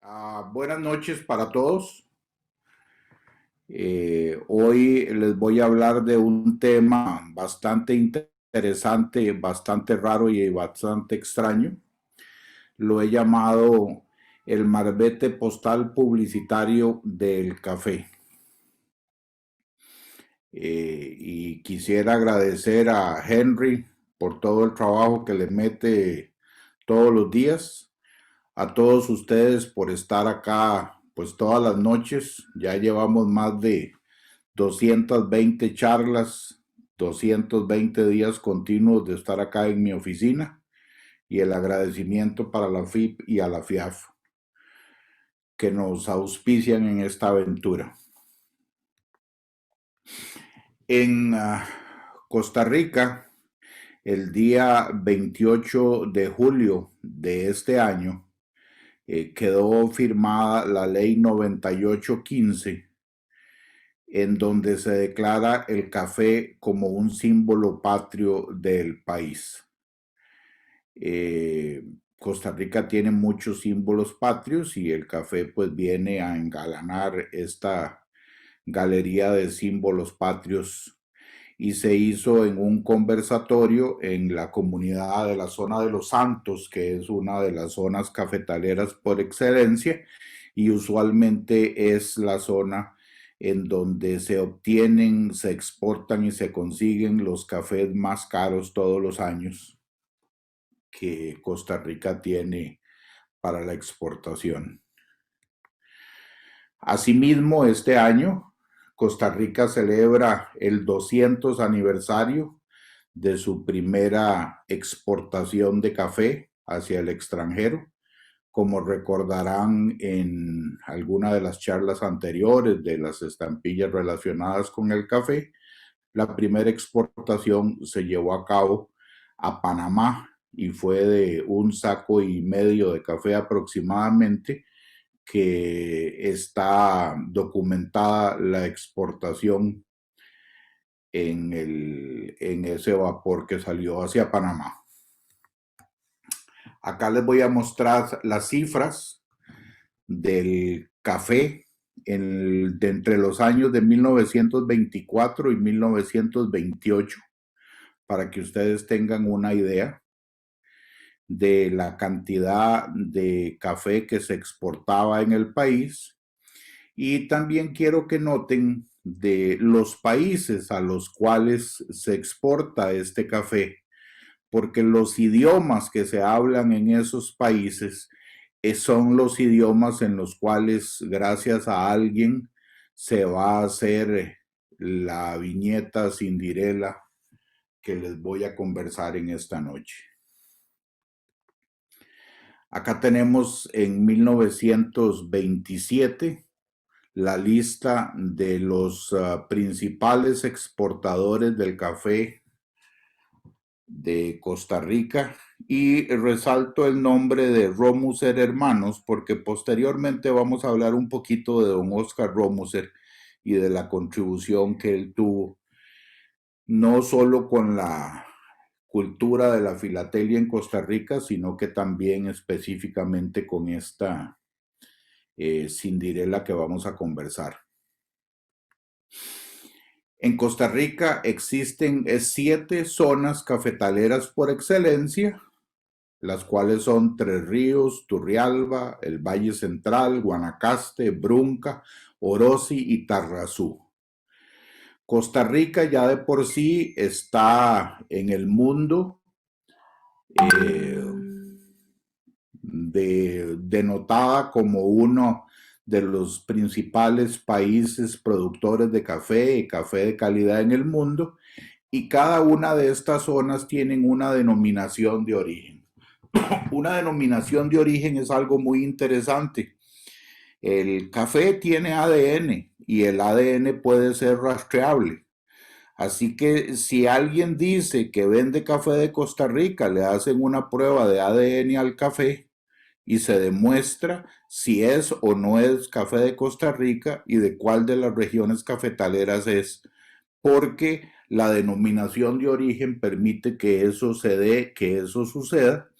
Buenas noches para todos. Hoy les voy a hablar de un tema bastante interesante, bastante raro y bastante extraño. Lo he llamado el marbete postal publicitario del café. Y quisiera agradecer a Henry por todo el trabajo que le mete todos los días, a todos ustedes por estar acá pues todas las noches. Ya llevamos más de 220 charlas, 220 días continuos de estar acá en mi oficina, y el agradecimiento para la FIP y a la FIAF que nos auspician en esta aventura. En Costa Rica, el día 28 de julio de este año, quedó firmada la ley 9815, en donde se declara el café como un símbolo patrio del país. Eh, Costa Rica tiene muchos símbolos patrios y el café pues viene a engalanar esta galería de símbolos patrios, y se hizo en un conversatorio en la comunidad de la zona de Los Santos, que es una de las zonas cafetaleras por excelencia, y usualmente es la zona en donde se obtienen, se exportan y se consiguen los cafés más caros todos los años que Costa Rica tiene para la exportación. Asimismo, este año Costa Rica celebra el 200 aniversario de su primera exportación de café hacia el extranjero. Como recordarán en alguna de las charlas anteriores de las estampillas relacionadas con el café, la primera exportación se llevó a cabo a Panamá y fue de 1,5 sacos de café aproximadamente, que está documentada la exportación en ese vapor que salió hacia Panamá. Acá les voy a mostrar las cifras del café de entre los años de 1924 y 1928, para que ustedes tengan una idea de la cantidad de café que se exportaba en el país. Y también quiero que noten de los países a los cuales se exporta este café, porque los idiomas que se hablan en esos países son los idiomas en los cuales, gracias a alguien, se va a hacer la viñeta Cinderella que les voy a conversar en esta noche. Acá tenemos en 1927 la lista de los principales exportadores del café de Costa Rica, y resalto el nombre de Romuser Hermanos porque posteriormente vamos a hablar un poquito de don Oscar Romuser y de la contribución que él tuvo, no solo con la cultura de la filatelia en Costa Rica, sino que también específicamente con esta Cinderella que vamos a conversar. En Costa Rica existen 7 zonas cafetaleras por excelencia, las cuales son Tres Ríos, Turrialba, el Valle Central, Guanacaste, Brunca, Orosi y Tarrazú. Costa Rica ya de por sí está en el mundo eh, denotada como uno de los principales países productores de café y café de calidad en el mundo, y cada una de estas zonas tienen una denominación de origen. Una denominación de origen es algo muy interesante. El café tiene ADN y el ADN puede ser rastreable. Así que si alguien dice que vende café de Costa Rica, le hacen una prueba de ADN al café y se demuestra si es o no es café de Costa Rica y de cuál de las regiones cafetaleras es, porque la denominación de origen permite que eso se dé, que eso suceda,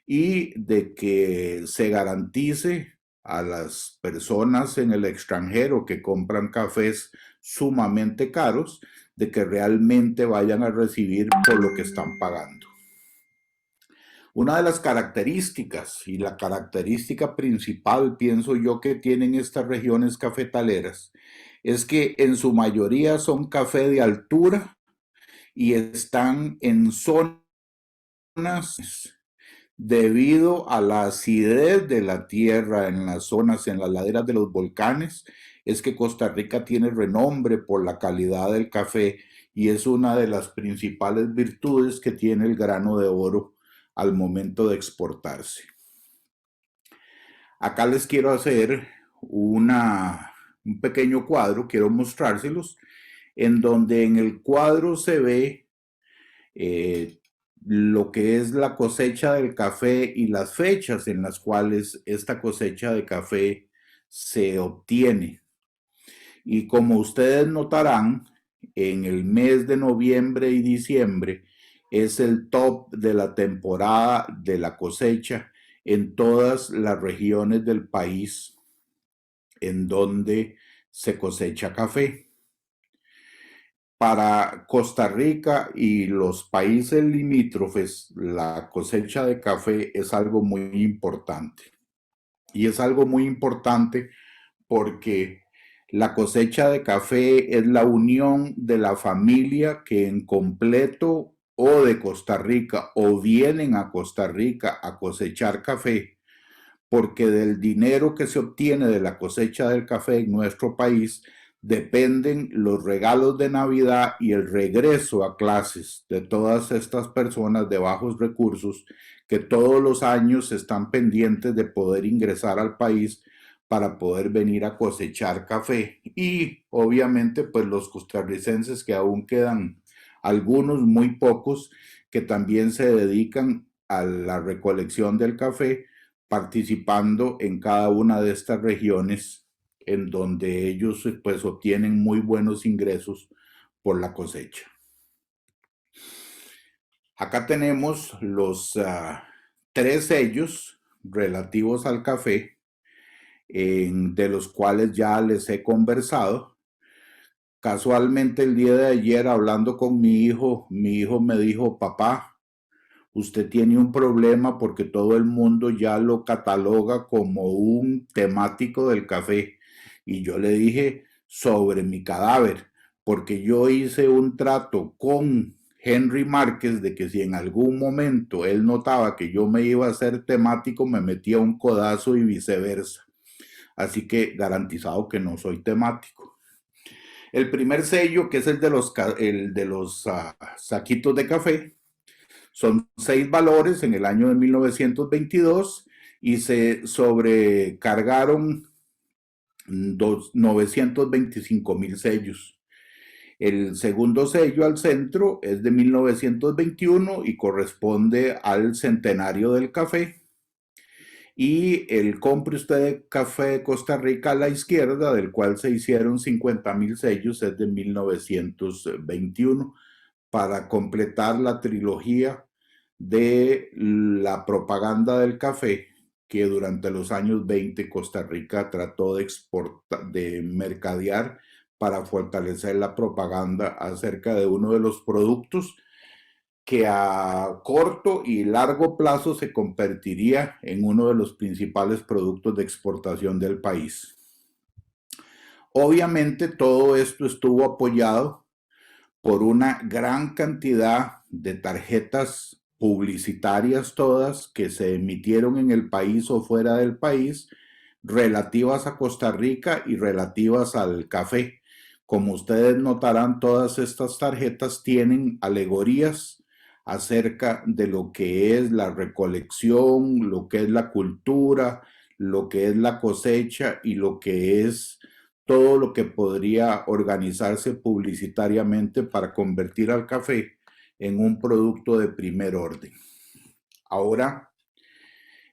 y de que se garantice a las personas en el extranjero que compran cafés sumamente caros de que realmente vayan a recibir por lo que están pagando. Una de las características y la característica principal, pienso yo, que tienen estas regiones cafetaleras es que en su mayoría son café de altura y están en zonas debido a la acidez de la tierra en las zonas, en las laderas de los volcanes, es que Costa Rica tiene renombre por la calidad del café y es una de las principales virtudes que tiene el grano de oro al momento de exportarse. Acá les quiero hacer un pequeño cuadro, quiero mostrárselos, en donde en el cuadro se ve eh, lo que es la cosecha del café y las fechas en las cuales esta cosecha de café se obtiene. Y como ustedes notarán, en el mes de noviembre y diciembre es el top de la temporada de la cosecha en todas las regiones del país en donde se cosecha café. Para Costa Rica y los países limítrofes, la cosecha de café es algo muy importante. Y es algo muy importante porque la cosecha de café es la unión de la familia que en completo o de Costa Rica o vienen a Costa Rica a cosechar café, porque del dinero que se obtiene de la cosecha del café en nuestro país dependen los regalos de Navidad y el regreso a clases de todas estas personas de bajos recursos que todos los años están pendientes de poder ingresar al país para poder venir a cosechar café. Y obviamente pues los costarricenses que aún quedan algunos muy pocos que también se dedican a la recolección del café, participando en cada una de estas regiones en donde ellos pues obtienen muy buenos ingresos por la cosecha. Acá tenemos los tres sellos relativos al café, de los cuales ya les he conversado. Casualmente el día de ayer hablando con mi hijo me dijo, papá, usted tiene un problema porque todo el mundo ya lo cataloga como un temático del café. Y yo le dije sobre mi cadáver, porque yo hice un trato con Henry Márquez de que si en algún momento él notaba que yo me iba a hacer temático, me metía un codazo y viceversa. Así que garantizado que no soy temático. El primer sello, que es el de los saquitos de café, son 6 valores en el año de 1922 y se sobrecargaron 925,000 sellos. El segundo sello al centro es de 1921 y corresponde al centenario del café. Y el Compre Usted Café de Costa Rica a la izquierda, del cual se hicieron 50,000 sellos, es de 1921, para completar la trilogía de la propaganda del café que durante los años 20 Costa Rica trató de mercadear para fortalecer la propaganda acerca de uno de los productos que a corto y largo plazo se convertiría en uno de los principales productos de exportación del país. Obviamente todo esto estuvo apoyado por una gran cantidad de tarjetas publicitarias todas que se emitieron en el país o fuera del país relativas a Costa Rica y relativas al café. Como ustedes notarán, todas estas tarjetas tienen alegorías acerca de lo que es la recolección, lo que es la cultura, lo que es la cosecha y lo que es todo lo que podría organizarse publicitariamente para convertir al café en un producto de primer orden. Ahora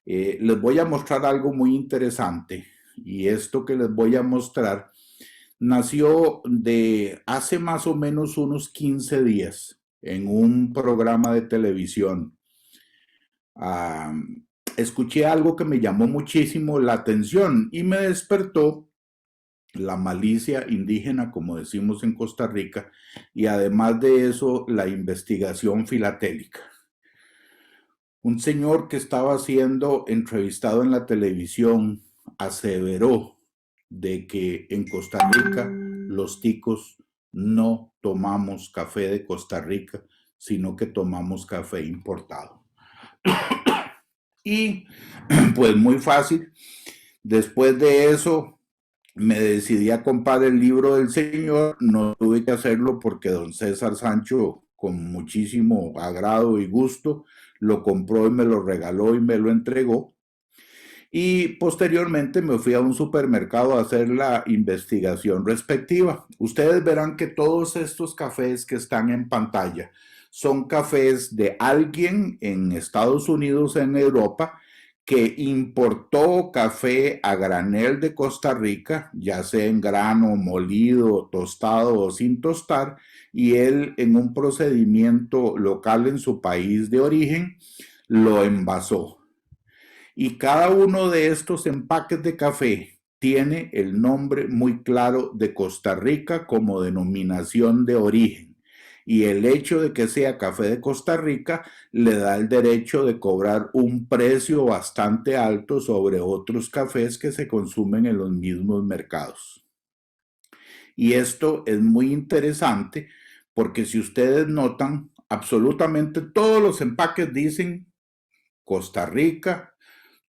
les voy a mostrar algo muy interesante y esto que les voy a mostrar nació de hace más o menos unos 15 días en un programa de televisión. escuché algo que me llamó muchísimo la atención y me despertó la malicia indígena, como decimos en Costa Rica, y además de eso, la investigación filatélica. Un señor que estaba siendo entrevistado en la televisión aseveró de que en Costa Rica los ticos no tomamos café de Costa Rica, sino que tomamos café importado. Y pues muy fácil, después de eso me decidí a comprar el libro del señor, no tuve que hacerlo porque don César Sancho, con muchísimo agrado y gusto, lo compró y me lo regaló y me lo entregó. Y posteriormente me fui a un supermercado a hacer la investigación respectiva. Ustedes verán que todos estos cafés que están en pantalla son cafés de alguien en Estados Unidos, en Europa, que importó café a granel de Costa Rica, ya sea en grano, molido, tostado o sin tostar, y él en un procedimiento local en su país de origen lo envasó. Y cada uno de estos empaques de café tiene el nombre muy claro de Costa Rica como denominación de origen. Y el hecho de que sea café de Costa Rica le da el derecho de cobrar un precio bastante alto sobre otros cafés que se consumen en los mismos mercados. Y esto es muy interesante porque si ustedes notan, absolutamente todos los empaques dicen Costa Rica.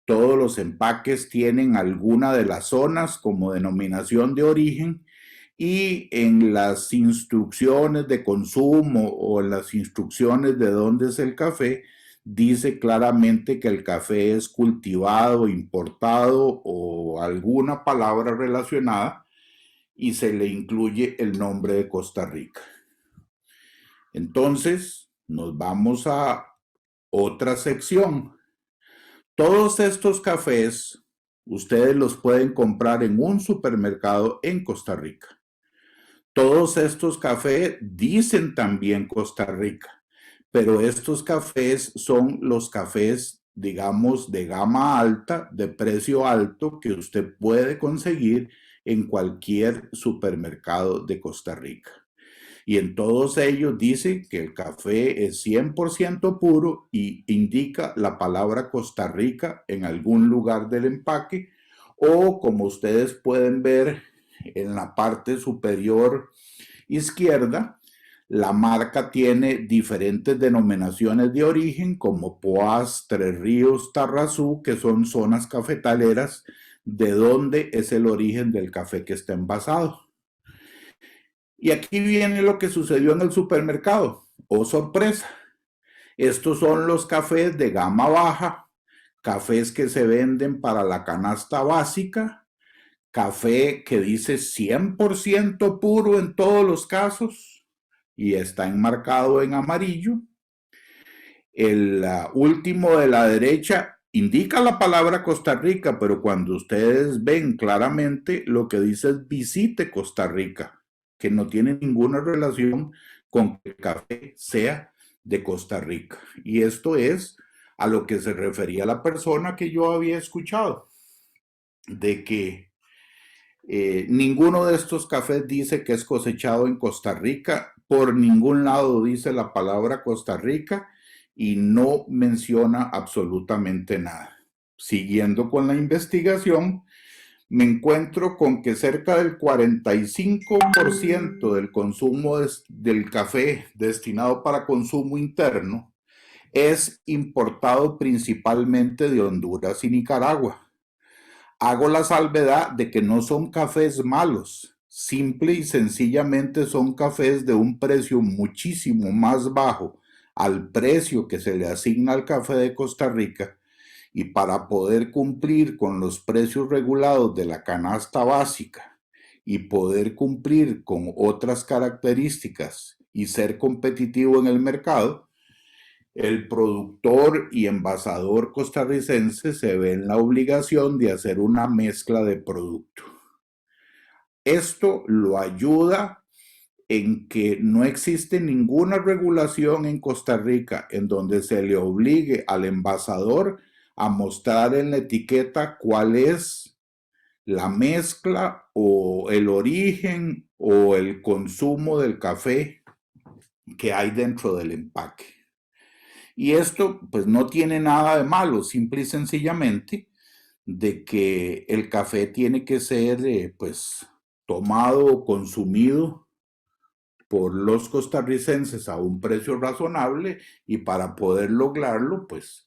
Todos los empaques tienen alguna de las zonas como denominación de origen y en las instrucciones de consumo o en las instrucciones de dónde es el café, dice claramente que el café es cultivado, importado o alguna palabra relacionada y se le incluye el nombre de Costa Rica. Entonces, nos vamos a otra sección. Todos estos cafés ustedes los pueden comprar en un supermercado en Costa Rica. Todos estos cafés dicen también Costa Rica, pero estos cafés son los cafés, digamos, de gama alta, de precio alto, que usted puede conseguir en cualquier supermercado de Costa Rica. Y en todos ellos dice que el café es 100% puro y indica la palabra Costa Rica en algún lugar del empaque, o como ustedes pueden ver en la parte superior izquierda, la marca tiene diferentes denominaciones de origen como Poás, Tres Ríos, Tarrazú, que son zonas cafetaleras de donde es el origen del café que está envasado. Y aquí viene lo que sucedió en el supermercado. ¡Oh, sorpresa! Estos son los cafés de gama baja, cafés que se venden para la canasta básica, café que dice 100% puro en todos los casos y está enmarcado en amarillo. El último de la derecha indica la palabra Costa Rica, pero cuando ustedes ven claramente lo que dice es visite Costa Rica, que no tiene ninguna relación con que el café sea de Costa Rica. Y esto es a lo que se refería la persona que yo había escuchado, de que ninguno de estos cafés dice que es cosechado en Costa Rica, por ningún lado dice la palabra Costa Rica y no menciona absolutamente nada. Siguiendo con la investigación, me encuentro con que cerca del 45% del consumo del café destinado para consumo interno es importado principalmente de Honduras y Nicaragua. Hago la salvedad de que no son cafés malos, simple y sencillamente son cafés de un precio muchísimo más bajo al precio que se le asigna al café de Costa Rica, y para poder cumplir con los precios regulados de la canasta básica y poder cumplir con otras características y ser competitivo en el mercado, el productor y envasador costarricense se ve en la obligación de hacer una mezcla de producto. Esto lo ayuda en que no existe ninguna regulación en Costa Rica en donde se le obligue al envasador a mostrar en la etiqueta cuál es la mezcla o el origen o el consumo del café que hay dentro del empaque. Y esto pues no tiene nada de malo, simple y sencillamente de que el café tiene que ser pues tomado o consumido por los costarricenses a un precio razonable, y para poder lograrlo pues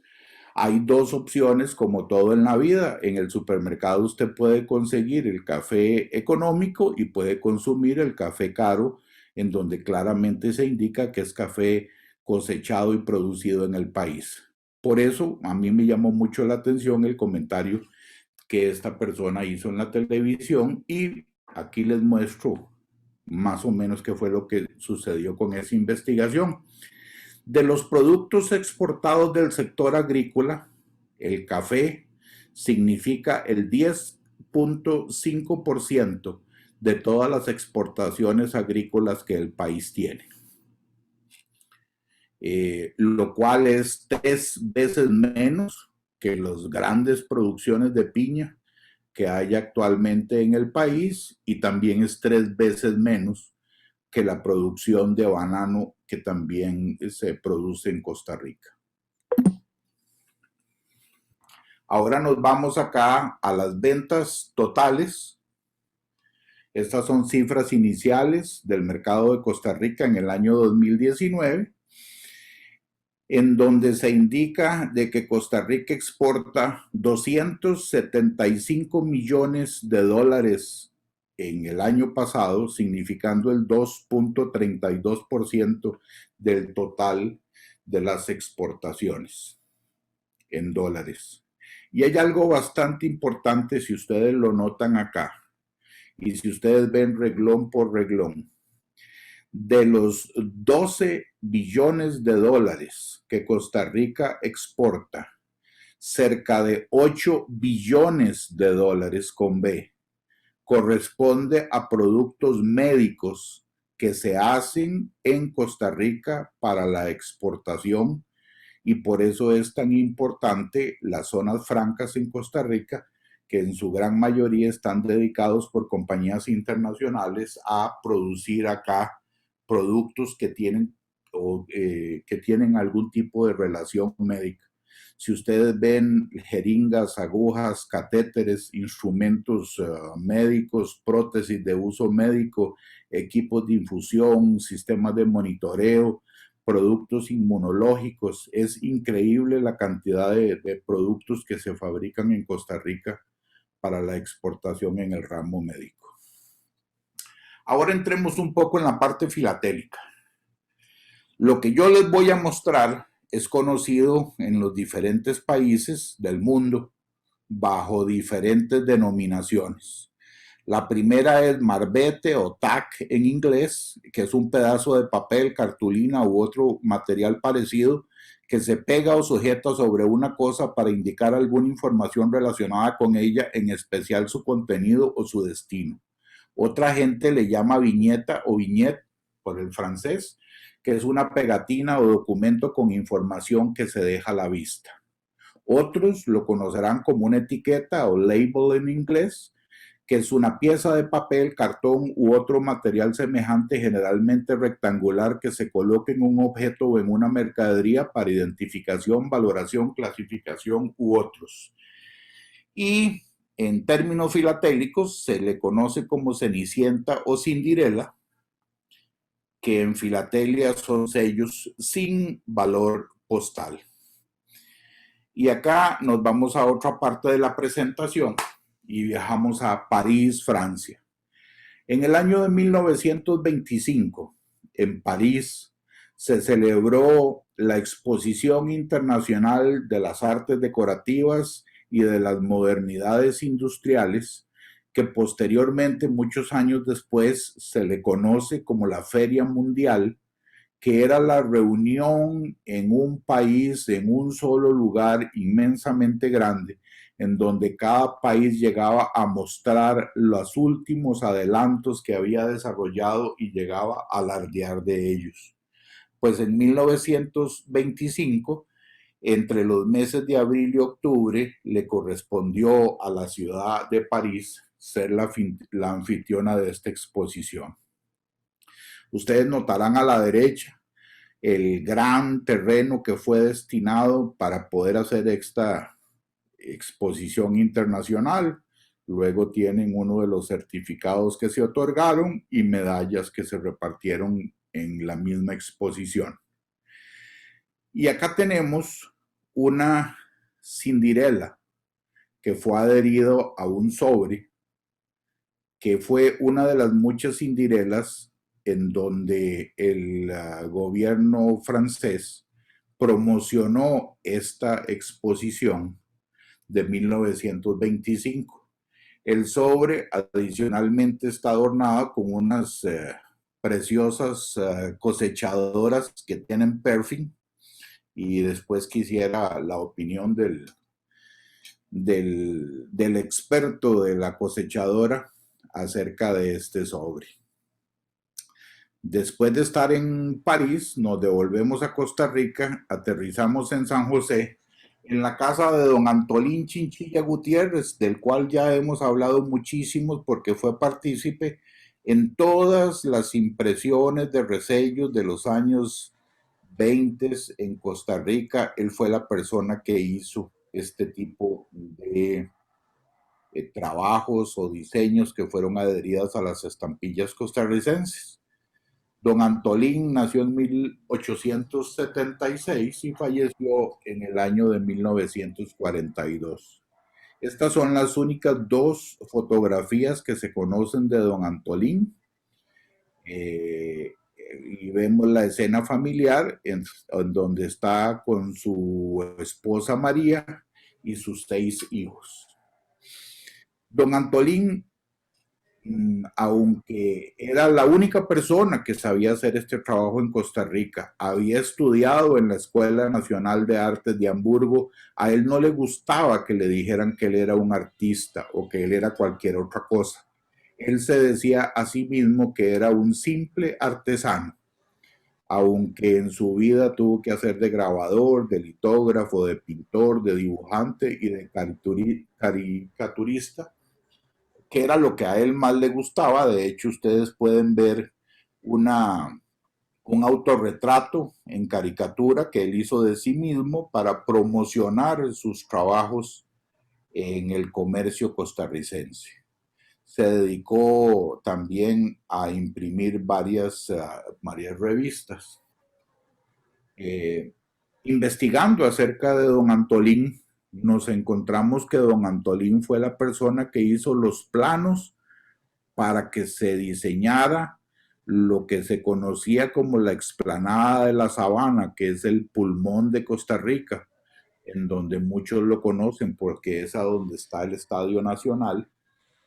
hay dos opciones, como todo en la vida. En el supermercado usted puede conseguir el café económico y puede consumir el café caro, en donde claramente se indica que es café cosechado y producido en el país. Por eso a mí me llamó mucho la atención el comentario que esta persona hizo en la televisión, y aquí les muestro más o menos qué fue lo que sucedió con esa investigación. De los productos exportados del sector agrícola, el café significa el 10.5% de todas las exportaciones agrícolas que el país tiene, lo cual es 3 veces menos que las grandes producciones de piña que hay actualmente en el país, y también es 3 veces menos que la producción de banano que también se produce en Costa Rica. Ahora nos vamos acá a las ventas totales. Estas son cifras iniciales del mercado de Costa Rica en el año 2019, en donde se indica de que Costa Rica exporta 275 millones de dólares en el año pasado, significando el 2.32% del total de las exportaciones en dólares. Y hay algo bastante importante, si ustedes lo notan acá, y si ustedes ven reglón por reglón. De los 12 billones de dólares que Costa Rica exporta, cerca de 8 billones de dólares con B corresponde a productos médicos que se hacen en Costa Rica para la exportación, y por eso es tan importante las zonas francas en Costa Rica, que en su gran mayoría están dedicados por compañías internacionales a producir acá productos que tienen que tienen algún tipo de relación médica. Si ustedes ven jeringas, agujas, catéteres, instrumentos médicos, prótesis de uso médico, equipos de infusión, sistemas de monitoreo, productos inmunológicos, es increíble la cantidad de productos que se fabrican en Costa Rica para la exportación en el ramo médico. Ahora entremos un poco en la parte filatélica. Lo que yo les voy a mostrar es conocido en los diferentes países del mundo bajo diferentes denominaciones. La primera es marbete o tack en inglés, que es un pedazo de papel, cartulina u otro material parecido que se pega o sujeta sobre una cosa para indicar alguna información relacionada con ella, en especial su contenido o su destino. Otra gente le llama viñeta o vignette por el francés, que es una pegatina o documento con información que se deja a la vista. Otros lo conocerán como una etiqueta o label en inglés, que es una pieza de papel, cartón u otro material semejante, generalmente rectangular, que se coloca en un objeto o en una mercadería para identificación, valoración, clasificación u otros. Y en términos filatélicos se le conoce como cenicienta o cindirela, que en filatelia son sellos sin valor postal. Y acá nos vamos a otra parte de la presentación y viajamos a París, Francia. En el año de 1925, en París, se celebró la Exposición Internacional de las Artes Decorativas y de las Modernidades Industriales, que posteriormente, muchos años después, se le conoce como la Feria Mundial, que era la reunión en un país, en un solo lugar inmensamente grande, en donde cada país llegaba a mostrar los últimos adelantos que había desarrollado y llegaba a alardear de ellos. Pues en 1925 Entre los meses de abril y octubre le correspondió a la ciudad de París ser la anfitriona de esta exposición. Ustedes notarán a la derecha el gran terreno que fue destinado para poder hacer esta exposición internacional. Luego tienen uno de los certificados que se otorgaron y medallas que se repartieron en la misma exposición. Y acá tenemos una Cinderella que fue adherido a un sobre, que fue una de las muchas Cinderellas en donde el gobierno francés promocionó esta exposición de 1925. El sobre adicionalmente está adornado con unas preciosas cosechadoras que tienen perfil, y después quisiera la opinión del experto de la cosechadora acerca de este sobre. Después de estar en París, nos devolvemos a Costa Rica, aterrizamos en San José, en la casa de don Antolín Chinchilla Gutiérrez, del cual ya hemos hablado muchísimo porque fue partícipe en todas las impresiones de resellos de los años 20 en Costa Rica. Él fue la persona que hizo este tipo de trabajos o diseños que fueron adheridas a las estampillas costarricenses. Don Antolín nació en 1876 y falleció en el año de 1942. Estas son las únicas dos fotografías que se conocen de don Antolín. Y vemos la escena familiar en donde está con su esposa María y sus 6 hijos. Don Antolín, aunque era la única persona que sabía hacer este trabajo en Costa Rica, había estudiado en la Escuela Nacional de Artes de Hamburgo, a él no le gustaba que le dijeran que él era un artista o que él era cualquier otra cosa. Él se decía a sí mismo que era un simple artesano, aunque en su vida tuvo que hacer de grabador, de litógrafo, de pintor, de dibujante y de caricaturista, que era lo que a él más le gustaba. De hecho, ustedes pueden ver un autorretrato en caricatura que él hizo de sí mismo para promocionar sus trabajos en el comercio costarricense. Se dedicó también a imprimir varias revistas. Investigando acerca de don Antolín, nos encontramos que don Antolín fue la persona que hizo los planos para que se diseñara lo que se conocía como la explanada de la Sabana, que es el pulmón de Costa Rica, en donde muchos lo conocen porque es a donde está el Estadio Nacional.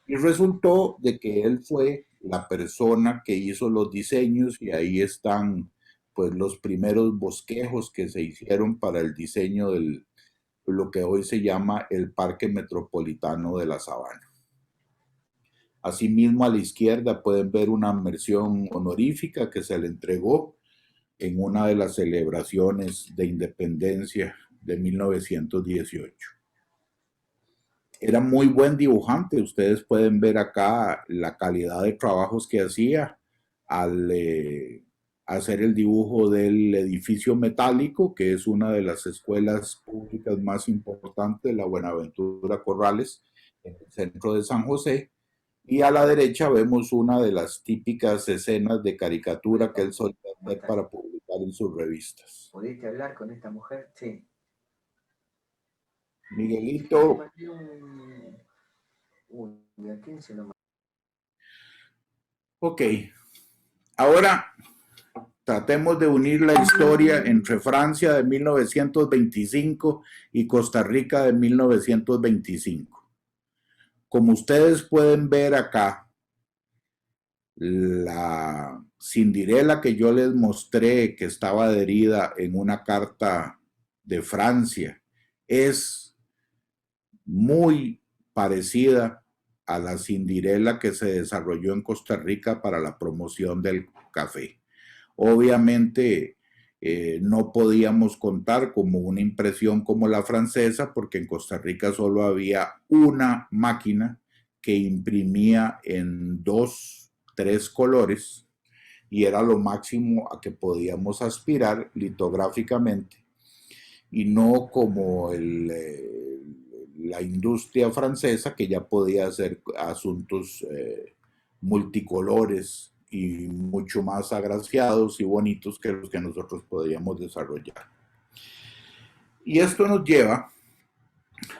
Y resultó de que él fue la persona que hizo los diseños, y ahí están pues los primeros bosquejos que se hicieron para el diseño de lo que hoy se llama el Parque Metropolitano de la Sabana. Asimismo, a la izquierda pueden ver una mención honorífica que se le entregó en una de las celebraciones de independencia de 1918. Era muy buen dibujante. Ustedes pueden ver acá la calidad de trabajos que hacía al hacer el dibujo del edificio metálico, que es una de las escuelas públicas más importantes, la Buenaventura Corrales, en el centro de San José. Y a la derecha vemos una de las típicas escenas de caricatura que él solía hacer para publicar en sus revistas. ¿Pudiste hablar con esta mujer? Sí. Miguelito. ¿A quién se lo mandó? Ok, ahora tratemos de unir la historia entre Francia de 1925 y Costa Rica de 1925. Como ustedes pueden ver acá, la Cinderella que yo les mostré, que estaba adherida en una carta de Francia, es muy parecida a la Cinderella que se desarrolló en Costa Rica para la promoción del café. Obviamente No podíamos contar como una impresión como la francesa, porque en Costa Rica solo había una máquina que imprimía en 2, 3 colores y era lo máximo a que podíamos aspirar litográficamente, y no como la industria francesa, que ya podía hacer asuntos multicolores y mucho más agraciados y bonitos que los que nosotros podíamos desarrollar. Y esto nos lleva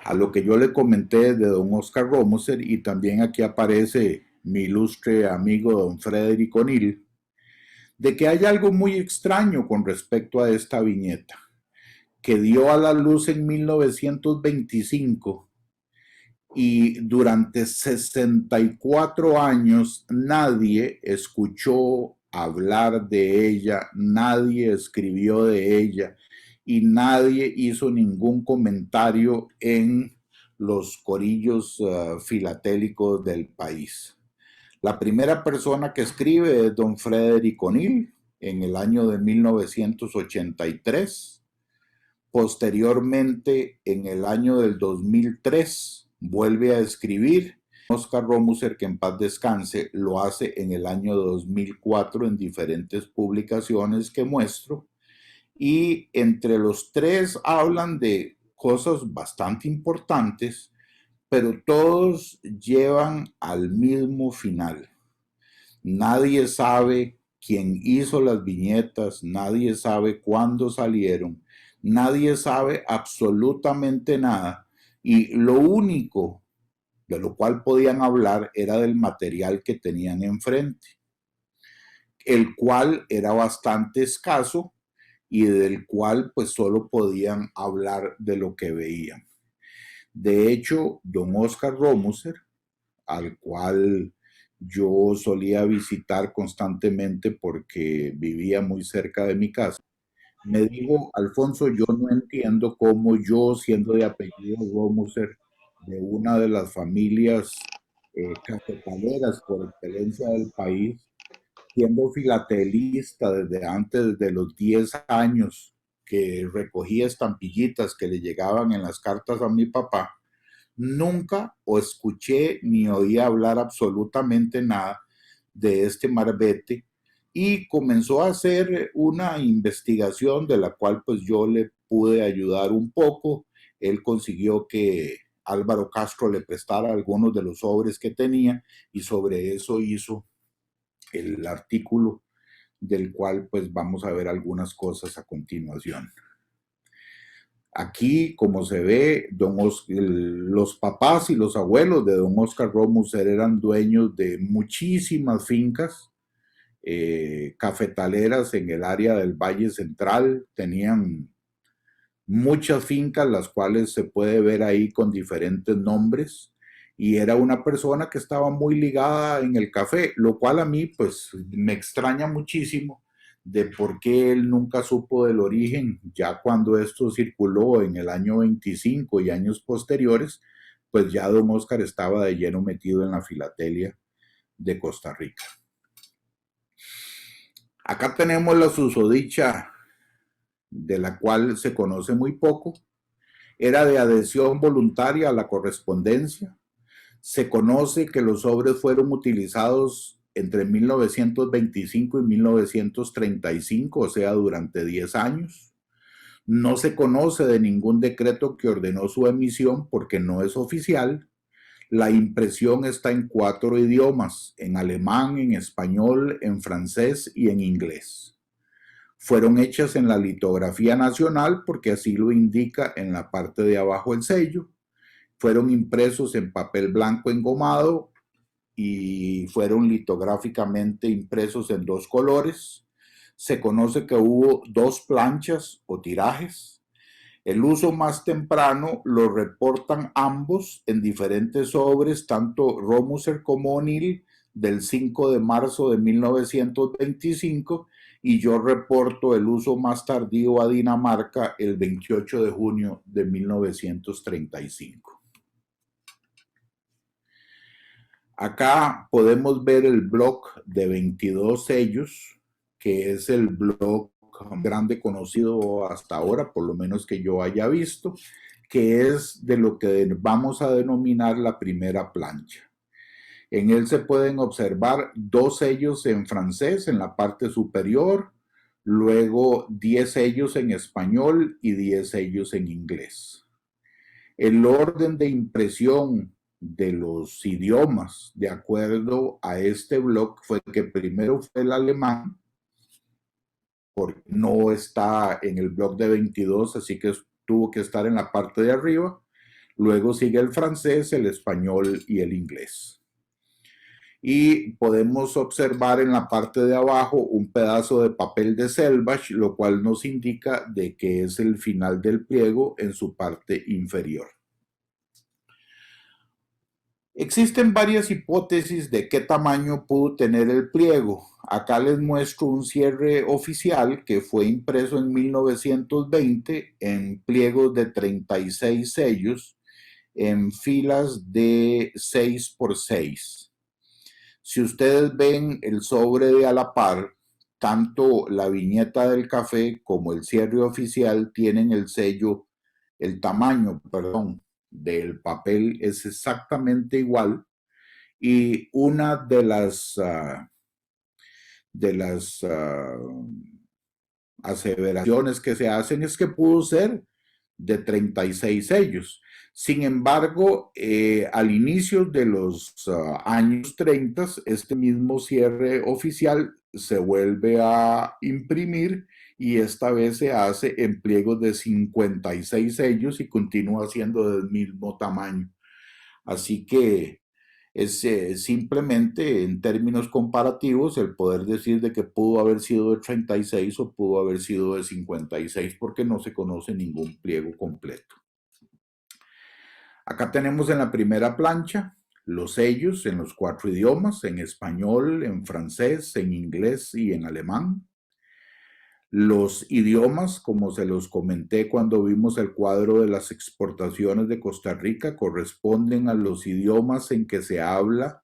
a lo que yo le comenté de don Oscar Romoser, y también aquí aparece mi ilustre amigo don Frederick O'Neill, de que hay algo muy extraño con respecto a esta viñeta, que dio a la luz en 1925 y durante 64 años nadie escuchó hablar de ella, nadie escribió de ella y nadie hizo ningún comentario en los corillos filatélicos del país. La primera persona que escribe es don Frederick O'Neill en el año de 1983. Posteriormente, en el año del 2003, vuelve a escribir. Oscar Romuser, que en paz descanse, lo hace en el año 2004 en diferentes publicaciones que muestro. Y entre los tres hablan de cosas bastante importantes, pero todos llevan al mismo final. Nadie sabe quién hizo las viñetas, nadie sabe cuándo salieron, nadie sabe absolutamente nada, y lo único de lo cual podían hablar era del material que tenían enfrente, el cual era bastante escaso y del cual pues solo podían hablar de lo que veían. De hecho, don Oscar Romuser, al cual yo solía visitar constantemente porque vivía muy cerca de mi casa, me dijo: Alfonso, yo no entiendo cómo yo, siendo de apellido Romuser, de una de las familias cafetaleras por excelencia del país, siendo filatelista desde antes de los 10 años, que recogía estampillitas que le llegaban en las cartas a mi papá, nunca o escuché ni oí hablar absolutamente nada de este marbete, y comenzó a hacer una investigación de la cual pues yo le pude ayudar un poco. Él consiguió que Álvaro Castro le prestara algunos de los sobres que tenía y sobre eso hizo el artículo del cual pues vamos a ver algunas cosas a continuación. Aquí, como se ve, los papás y los abuelos de don Oscar Romuser eran dueños de muchísimas fincas cafetaleras en el área del Valle Central. Tenían muchas fincas, las cuales se puede ver ahí con diferentes nombres, y era una persona que estaba muy ligada en el café, lo cual a mí pues me extraña muchísimo de por qué él nunca supo del origen. Ya cuando esto circuló en el año 25 y años posteriores, pues ya don Oscar estaba de lleno metido en la filatelia de Costa Rica. Acá tenemos la susodicha, de la cual se conoce muy poco. Era de adhesión voluntaria a la correspondencia. Se conoce que los sobres fueron utilizados entre 1925 y 1935, o sea, durante 10 años. No se conoce de ningún decreto que ordenó su emisión porque no es oficial. La impresión está en 4 idiomas: en alemán, en español, en francés y en inglés. Fueron hechas en la litografía nacional porque así lo indica en la parte de abajo el sello. Fueron impresos en papel blanco engomado y fueron litográficamente impresos en 2 colores. Se conoce que hubo 2 planchas o tirajes. El uso más temprano lo reportan ambos en diferentes sobres, tanto Romuser como O'Neill, del 5 de marzo de 1925, y yo reporto el uso más tardío a Dinamarca el 28 de junio de 1935. Acá podemos ver el bloc de 22 sellos, que es el bloc block grande conocido hasta ahora, por lo menos que yo haya visto, que es de lo que vamos a denominar la primera plancha. En él se pueden observar 2 sellos en francés en la parte superior, luego 10 sellos en español y 10 sellos en inglés. El orden de impresión de los idiomas, de acuerdo a este blog, fue que primero fue el alemán, porque no está en el blog de 22, así que tuvo que estar en la parte de arriba. Luego sigue el francés, el español y el inglés. Y podemos observar en la parte de abajo un pedazo de papel de selvage, lo cual nos indica de que es el final del pliego en su parte inferior. Existen varias hipótesis de qué tamaño pudo tener el pliego. Acá les muestro un cierre oficial que fue impreso en 1920 en pliegos de 36 sellos en filas de 6 por 6. Si ustedes ven el sobre de a la par, tanto la viñeta del café como el cierre oficial tienen el sello, el tamaño, perdón, del papel es exactamente igual, y una de las aseveraciones que se hacen es que pudo ser de 36 sellos. Sin embargo, al inicio de los años 30, este mismo cierre oficial se vuelve a imprimir y esta vez se hace en pliegos de 56 sellos y continúa siendo del mismo tamaño. Así que es simplemente en términos comparativos el poder decir de que pudo haber sido de 36 o pudo haber sido de 56 porque no se conoce ningún pliego completo. Acá tenemos en la primera plancha los sellos en los 4 idiomas, en español, en francés, en inglés y en alemán. Los idiomas, como se los comenté cuando vimos el cuadro de las exportaciones de Costa Rica, corresponden a los idiomas en que se habla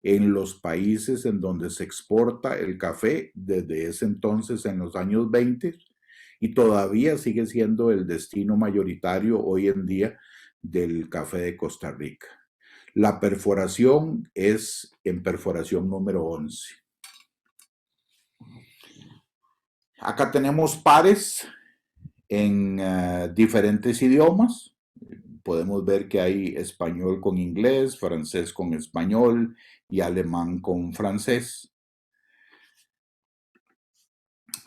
en los países en donde se exporta el café desde ese entonces en los años 20 y todavía sigue siendo el destino mayoritario hoy en día del café de Costa Rica. La perforación es en perforación número 11. Acá tenemos pares en diferentes idiomas. Podemos ver que hay español con inglés, francés con español y alemán con francés.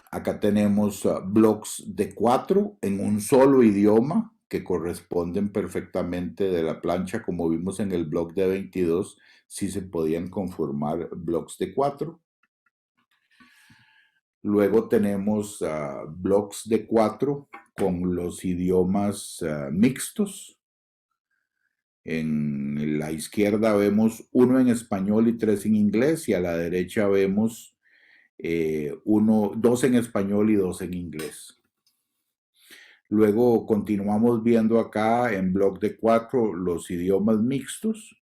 Acá tenemos blogs de 4 en un solo idioma que corresponden perfectamente de la plancha, como vimos en el blog de 22, sí se podían conformar blogs de 4. Luego tenemos blogs de 4 con los idiomas mixtos. En la izquierda vemos 1 en español y 3 en inglés, y a la derecha vemos 2 en español y 2 en inglés. Luego continuamos viendo acá en blog de 4 los idiomas mixtos.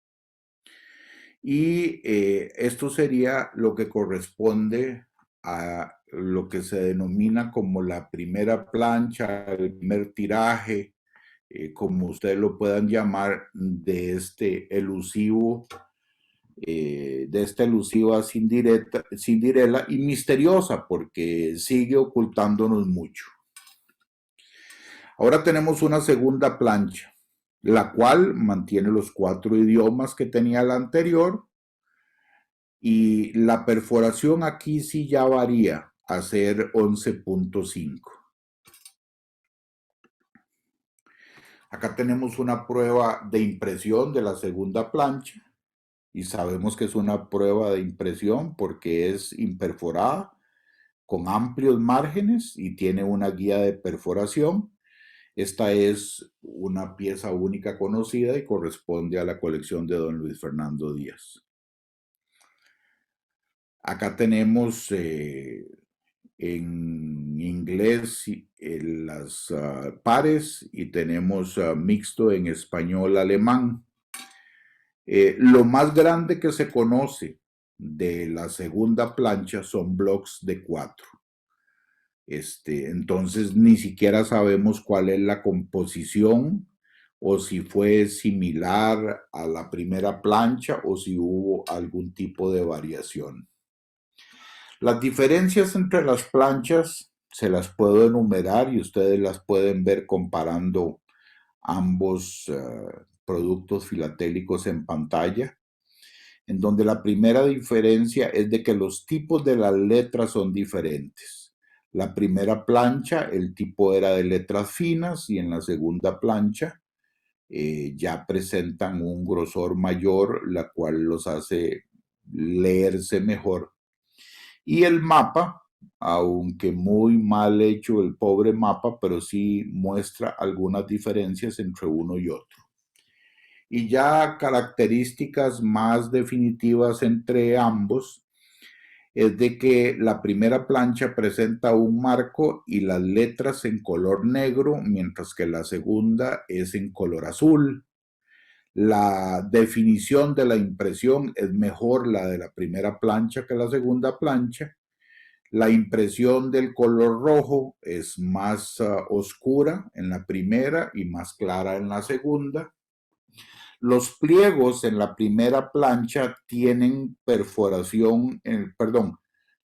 Y esto sería lo que corresponde a lo que se denomina como la primera plancha, el primer tiraje, como ustedes lo puedan llamar, de este elusivo, Cinderella, y misteriosa porque sigue ocultándonos mucho. Ahora tenemos una segunda plancha, la cual mantiene los 4 idiomas que tenía la anterior, y la perforación aquí sí ya varía a ser 11.5. Acá tenemos una prueba de impresión de la segunda plancha y sabemos que es una prueba de impresión porque es imperforada con amplios márgenes y tiene una guía de perforación. Esta es una pieza única conocida y corresponde a la colección de don Luis Fernando Díaz. Acá tenemos en inglés las pares y tenemos mixto en español-alemán. Lo más grande que se conoce de la segunda plancha son blogs de 4. Entonces ni siquiera sabemos cuál es la composición o si fue similar a la primera plancha o si hubo algún tipo de variación. Las diferencias entre las planchas se las puedo enumerar y ustedes las pueden ver comparando ambos productos filatélicos en pantalla, en donde la primera diferencia es de que los tipos de las letras son diferentes. La primera plancha, el tipo era de letras finas y en la segunda plancha ya presentan un grosor mayor, la cual los hace leerse mejor. Y el mapa, aunque muy mal hecho el pobre mapa, pero sí muestra algunas diferencias entre uno y otro. Y ya características más definitivas entre ambos es de que la primera plancha presenta un marco y las letras en color negro, mientras que la segunda es en color azul. La definición de la impresión es mejor la de la primera plancha que la segunda plancha. La impresión del color rojo es más oscura en la primera y más clara en la segunda. Los pliegos en la primera plancha tienen perforación,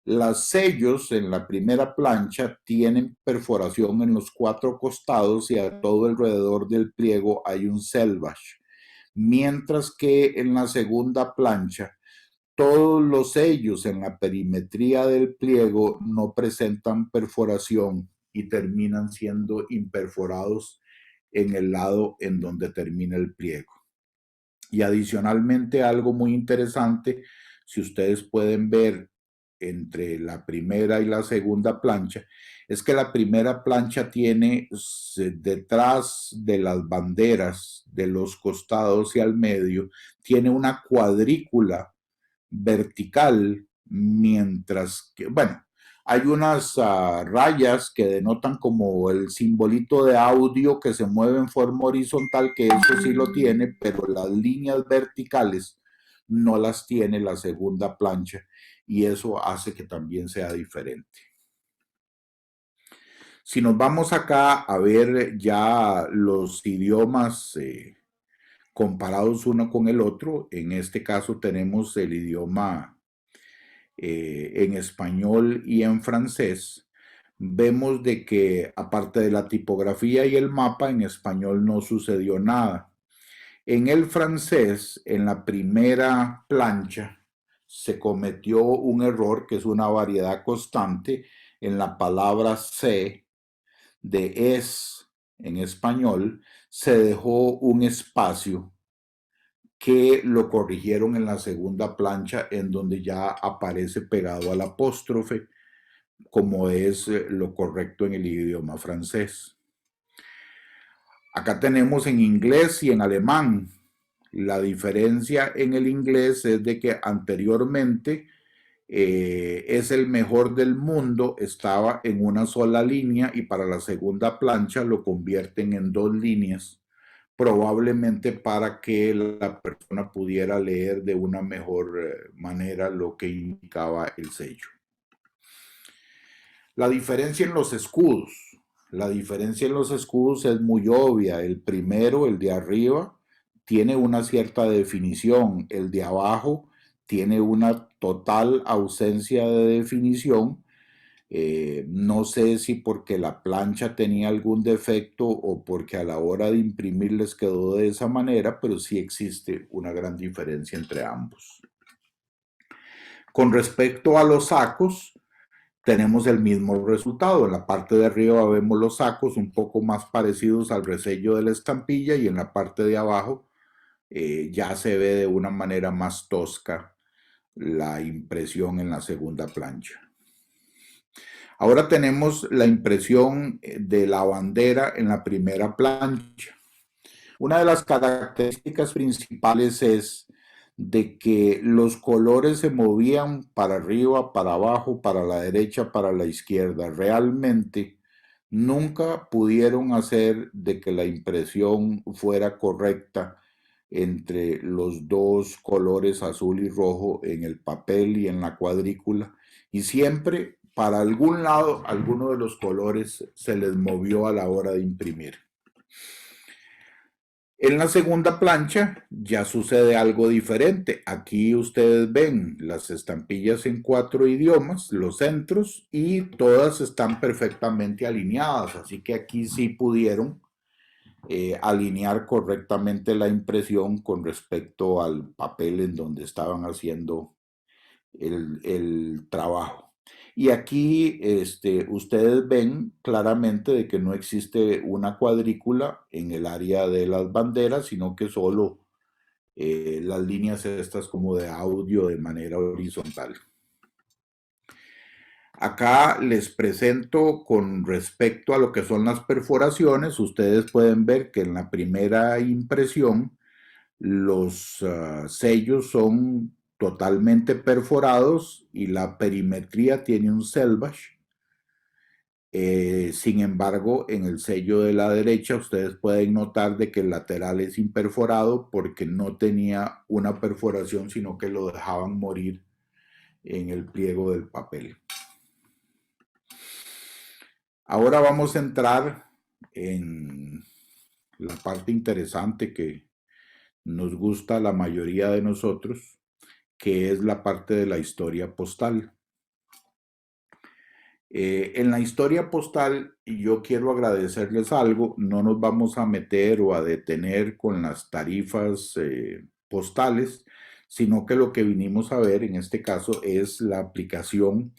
los sellos en la primera plancha tienen perforación en los 4 costados y a todo alrededor del pliego hay un selvage, mientras que en la segunda plancha todos los sellos en la perimetría del pliego no presentan perforación y terminan siendo imperforados en el lado en donde termina el pliego. Y adicionalmente, algo muy interesante, si ustedes pueden ver entre la primera y la segunda plancha, es que la primera plancha tiene detrás de las banderas de los costados y al medio, tiene una cuadrícula vertical, mientras que, bueno, hay unas rayas que denotan como el simbolito de audio que se mueve en forma horizontal, que eso sí lo tiene, pero las líneas verticales no las tiene la segunda plancha y eso hace que también sea diferente. Si nos vamos acá a ver ya los idiomas comparados uno con el otro, en este caso tenemos el idioma en español y en francés, vemos de que aparte de la tipografía y el mapa, en español no sucedió nada. En el francés, en la primera plancha, se cometió un error que es una variedad constante en la palabra C de es en español, se dejó un espacio que lo corrigieron en la segunda plancha en donde ya aparece pegado al apóstrofe, como es lo correcto en el idioma francés. Acá tenemos en inglés y en alemán. La diferencia en el inglés es de que anteriormente es el mejor del mundo, estaba en una sola línea y para la segunda plancha lo convierten en 2 líneas, probablemente para que la persona pudiera leer de una mejor manera lo que indicaba el sello. La diferencia en los escudos. La diferencia en los escudos es muy obvia. El primero, el de arriba, tiene una cierta definición. El de abajo tiene una total ausencia de definición. No sé si porque la plancha tenía algún defecto o porque a la hora de imprimir les quedó de esa manera, pero sí existe una gran diferencia entre ambos. Con respecto a los sacos, tenemos el mismo resultado. En la parte de arriba vemos los sacos un poco más parecidos al resello de la estampilla y en la parte de abajo ya se ve de una manera más tosca la impresión en la segunda plancha. Ahora tenemos la impresión de la bandera en la primera plancha. Una de las características principales es de que los colores se movían para arriba, para abajo, para la derecha, para la izquierda. Realmente nunca pudieron hacer de que la impresión fuera correcta entre los dos colores azul y rojo en el papel y en la cuadrícula, y siempre para algún lado, alguno de los colores se les movió a la hora de imprimir. En la segunda plancha ya sucede algo diferente. Aquí ustedes ven las estampillas en 4 idiomas, los centros, y todas están perfectamente alineadas. Así que aquí sí pudieron alinear correctamente la impresión con respecto al papel en donde estaban haciendo el trabajo. Y aquí ustedes ven claramente de que no existe una cuadrícula en el área de las banderas, sino que solo las líneas estas como de audio de manera horizontal. Acá les presento con respecto a lo que son las perforaciones. Ustedes pueden ver que en la primera impresión los sellos son totalmente perforados y la perimetría tiene un selvage. Sin embargo, en el sello de la derecha ustedes pueden notar de que el lateral es imperforado porque no tenía una perforación, sino que lo dejaban morir en el pliego del papel. Ahora vamos a entrar en la parte interesante que nos gusta a la mayoría de nosotros, que es la parte de la historia postal. En la historia postal, yo quiero agradecerles algo. No nos vamos a meter o a detener con las tarifas postales, sino que lo que vinimos a ver en este caso es la aplicación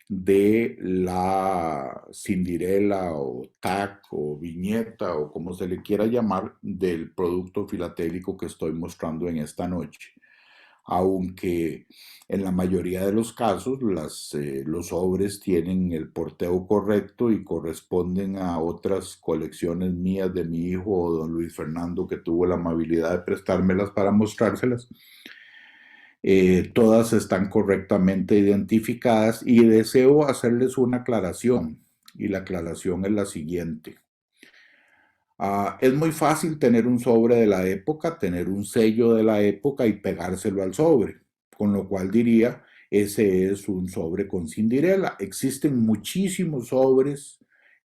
de la cindirela o tag o viñeta o como se le quiera llamar del producto filatélico que estoy mostrando en esta noche. Aunque en la mayoría de los casos los sobres tienen el porteo correcto y corresponden a otras colecciones mías de mi hijo o don Luis Fernando, que tuvo la amabilidad de prestármelas para mostrárselas. Todas están correctamente identificadas y deseo hacerles una aclaración, y la aclaración es la siguiente. Es muy fácil tener un sobre de la época, tener un sello de la época y pegárselo al sobre, con lo cual diría, ese es un sobre con cindirela. Existen muchísimos sobres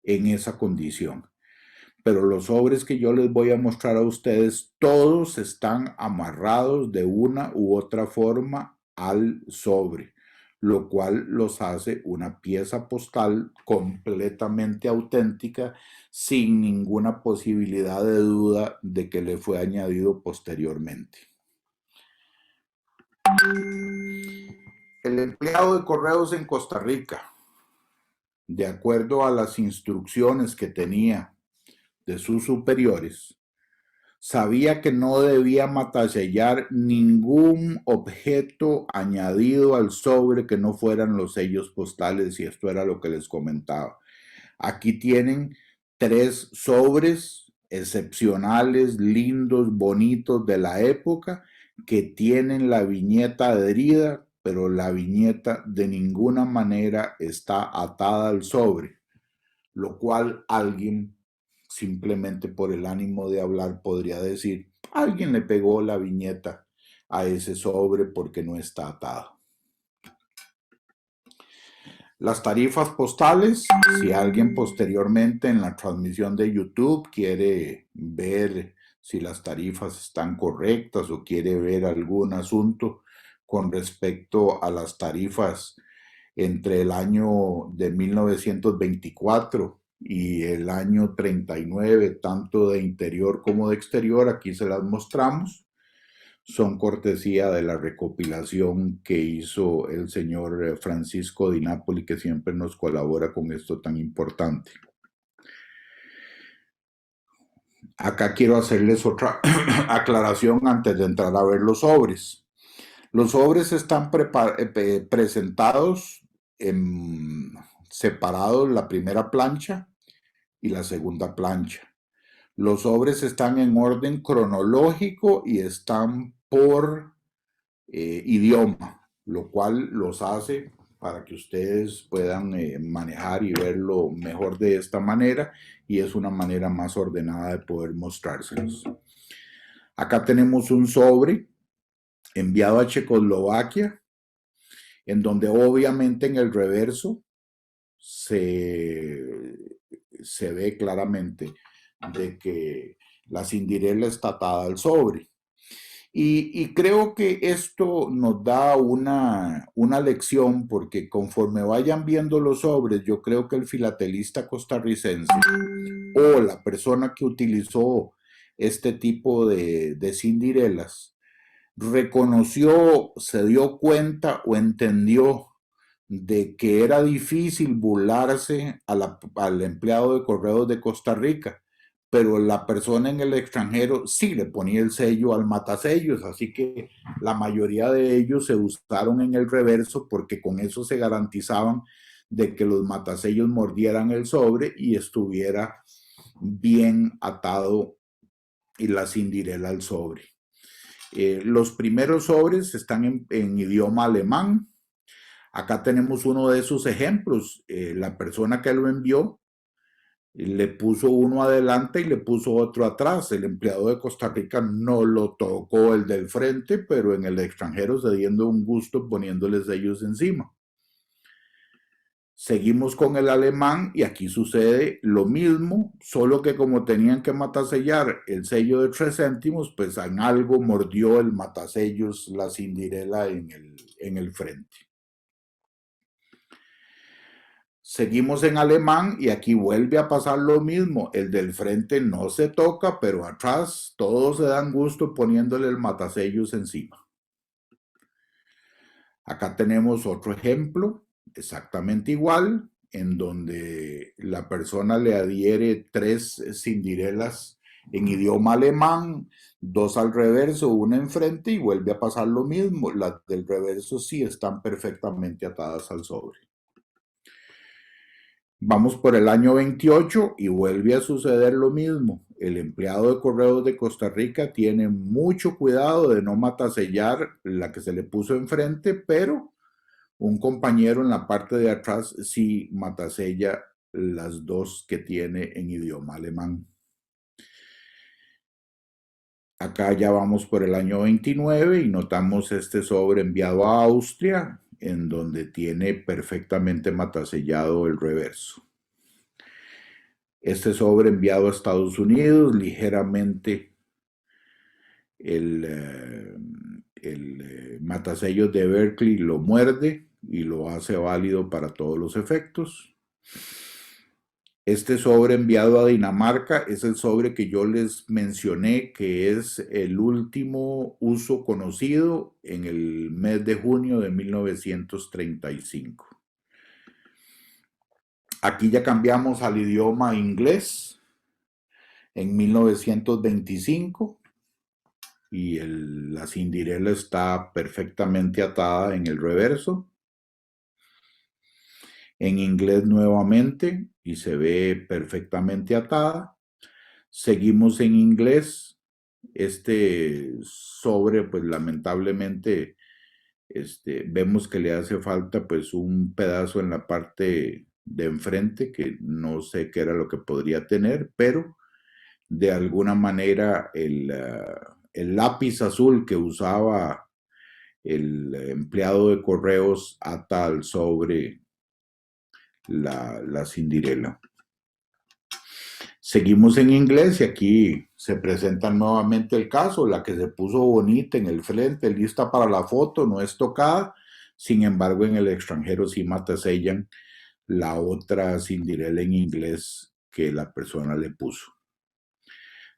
en esa condición, pero los sobres que yo les voy a mostrar a ustedes, todos están amarrados de una u otra forma al sobre, lo cual los hace una pieza postal completamente auténtica, sin ninguna posibilidad de duda de que le fue añadido posteriormente. El empleado de correos en Costa Rica, de acuerdo a las instrucciones que tenía de sus superiores, sabía que no debía matasellar ningún objeto añadido al sobre que no fueran los sellos postales, y esto era lo que les comentaba. Aquí tienen 3 sobres excepcionales, lindos, bonitos de la época, que tienen la viñeta adherida, pero la viñeta de ninguna manera está atada al sobre, lo cual alguien, simplemente por el ánimo de hablar, podría decir, alguien le pegó la viñeta a ese sobre porque no está atado. Las tarifas postales, si alguien posteriormente en la transmisión de YouTube quiere ver si las tarifas están correctas o quiere ver algún asunto con respecto a las tarifas entre el año de 1924 y el año 39, tanto de interior como de exterior, aquí se las mostramos. Son cortesía de la recopilación que hizo el señor Francisco Di Napoli, que siempre nos colabora con esto tan importante. Acá quiero hacerles otra aclaración antes de entrar a ver los sobres. Los sobres están presentados separados, la primera plancha y la segunda plancha. Los sobres están en orden cronológico y están por idioma, lo cual los hace para que ustedes puedan manejar y verlo mejor de esta manera, y es una manera más ordenada de poder mostrárselos. Acá tenemos un sobre enviado a Checoslovaquia, en donde obviamente en el reverso se ve claramente de que la cindirela está atada al sobre. Y creo que esto nos da una lección, porque conforme vayan viendo los sobres, yo creo que el filatelista costarricense o la persona que utilizó este tipo de cindirelas reconoció, se dio cuenta o entendió de que era difícil burlarse al empleado de correos de Costa Rica, pero la persona en el extranjero sí le ponía el sello al matasellos, así que la mayoría de ellos se usaron en el reverso porque con eso se garantizaban de que los matasellos mordieran el sobre y estuviera bien atado y la cindirela al sobre. Los primeros sobres están en idioma alemán. Acá tenemos uno de esos ejemplos. La persona que lo envió le puso uno adelante y le puso otro atrás. El empleado de Costa Rica no lo tocó el del frente, pero en el extranjero se dio un gusto poniéndoles sellos encima. Seguimos con el alemán y aquí sucede lo mismo, solo que como tenían que matasellar el sello de 3 céntimos, pues en algo mordió el matasellos la cindirela en el frente. Seguimos en alemán y aquí vuelve a pasar lo mismo. El del frente no se toca, pero atrás todos se dan gusto poniéndole el matasellos encima. Acá tenemos otro ejemplo, exactamente igual, en donde la persona le adhiere 3 cindirelas en idioma alemán, 2 al reverso, una enfrente y vuelve a pasar lo mismo. Las del reverso sí están perfectamente atadas al sobre. Vamos por el año 28 y vuelve a suceder lo mismo. El empleado de correos de Costa Rica tiene mucho cuidado de no matasellar la que se le puso enfrente, pero un compañero en la parte de atrás sí matasella las 2 que tiene en idioma alemán. Acá ya vamos por el año 29 y notamos este sobre enviado a Austria, en donde tiene perfectamente matasellado el reverso. Este sobre enviado a Estados Unidos, ligeramente el matasellos de Berkeley lo muerde y lo hace válido para todos los efectos. Este sobre enviado a Dinamarca es el sobre que yo les mencioné, que es el último uso conocido en el mes de junio de 1935. Aquí ya cambiamos al idioma inglés en 1925 y la cindirela está perfectamente atada en el reverso. En inglés nuevamente y se ve perfectamente atada. Seguimos en inglés. Este sobre, pues lamentablemente, vemos que le hace falta pues un pedazo en la parte de enfrente que no sé qué era lo que podría tener, pero de alguna manera el lápiz azul que usaba el empleado de correos ata al sobre la cindirela. Seguimos en inglés y aquí se presenta nuevamente el caso, la que se puso bonita en el frente, lista para la foto, no es tocada, sin embargo en el extranjero sí matasellan la otra cindirela en inglés que la persona le puso.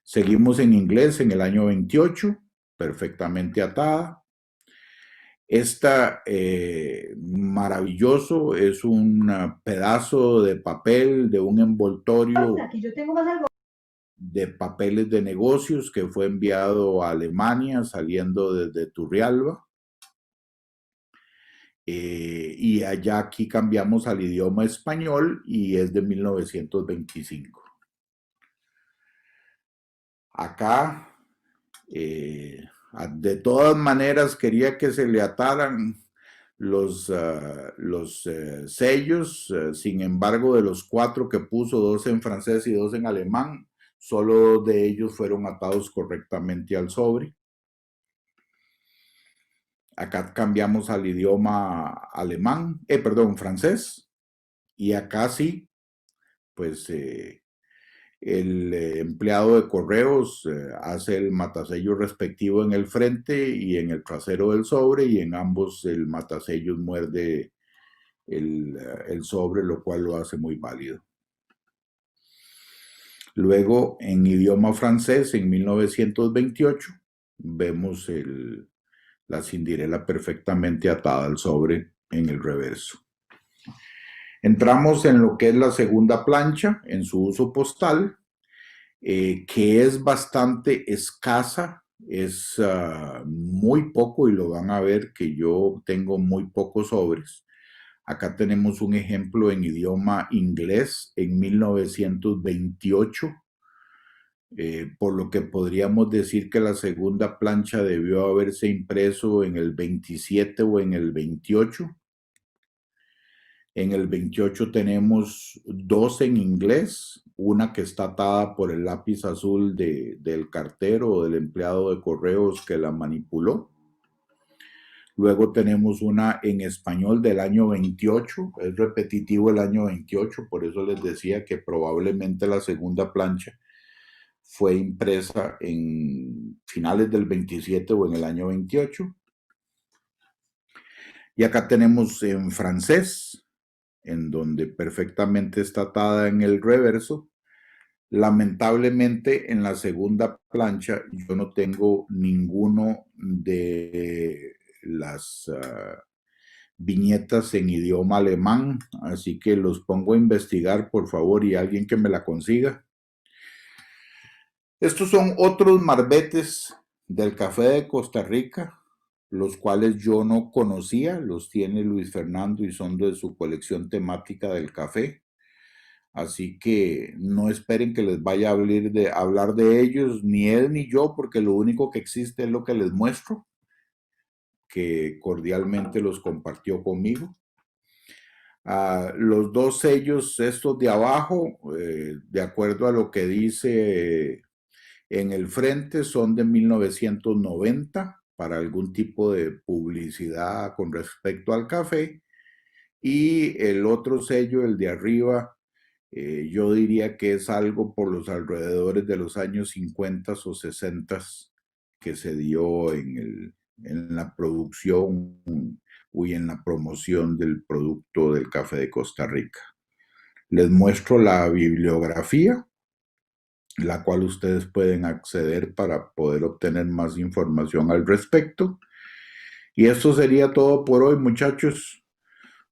Seguimos en inglés en el año 28, perfectamente atada. Esta maravilloso es un pedazo de papel de un envoltorio de papeles de negocios que fue enviado a Alemania saliendo desde Turrialba. Y allá aquí cambiamos al idioma español y es de 1925. Acá de todas maneras quería que se le ataran los sellos, sin embargo de los 4 que puso, 2 en francés y 2 en alemán, solo 2 de ellos fueron atados correctamente al sobre. Acá cambiamos al idioma alemán, francés, Y acá sí, pues el empleado de correos hace el matasello respectivo en el frente y en el trasero del sobre, y en ambos el matasellos muerde el sobre, lo cual lo hace muy válido. Luego, en idioma francés, en 1928, vemos la cindirela perfectamente atada al sobre en el reverso. Entramos en lo que es la segunda plancha, en su uso postal, que es bastante escasa, es muy poco, y lo van a ver que yo tengo muy pocos sobres. Acá tenemos un ejemplo en idioma inglés en 1928, por lo que podríamos decir que la segunda plancha debió haberse impreso en el 27 o en el 28. En el 28 tenemos dos en inglés, una que está atada por el lápiz azul del cartero o del empleado de correos que la manipuló. Luego tenemos una en español del año 28, es repetitivo el año 28, por eso les decía que probablemente la segunda plancha fue impresa en finales del 27 o en el año 28. Y acá tenemos en francés, en donde perfectamente está atada en el reverso. Lamentablemente en la segunda plancha yo no tengo ninguno de las viñetas en idioma alemán, así que los pongo a investigar, por favor, y alguien que me la consiga. Estos son otros marbetes del café de Costa Rica, los cuales yo no conocía, los tiene Luis Fernando y son de su colección temática del café. Así que no esperen que les vaya a hablar de ellos, ni él ni yo, porque lo único que existe es lo que les muestro, que cordialmente los compartió conmigo. Los dos sellos, estos de abajo, de acuerdo a lo que dice en el frente, son de 1990 para algún tipo de publicidad con respecto al café. Y el otro sello, el de arriba, yo diría que es algo por los alrededores de los años 50 o 60 que se dio en la producción y en la promoción del producto del café de Costa Rica. Les muestro la bibliografía, la cual ustedes pueden acceder para poder obtener más información al respecto. Y esto sería todo por hoy, muchachos.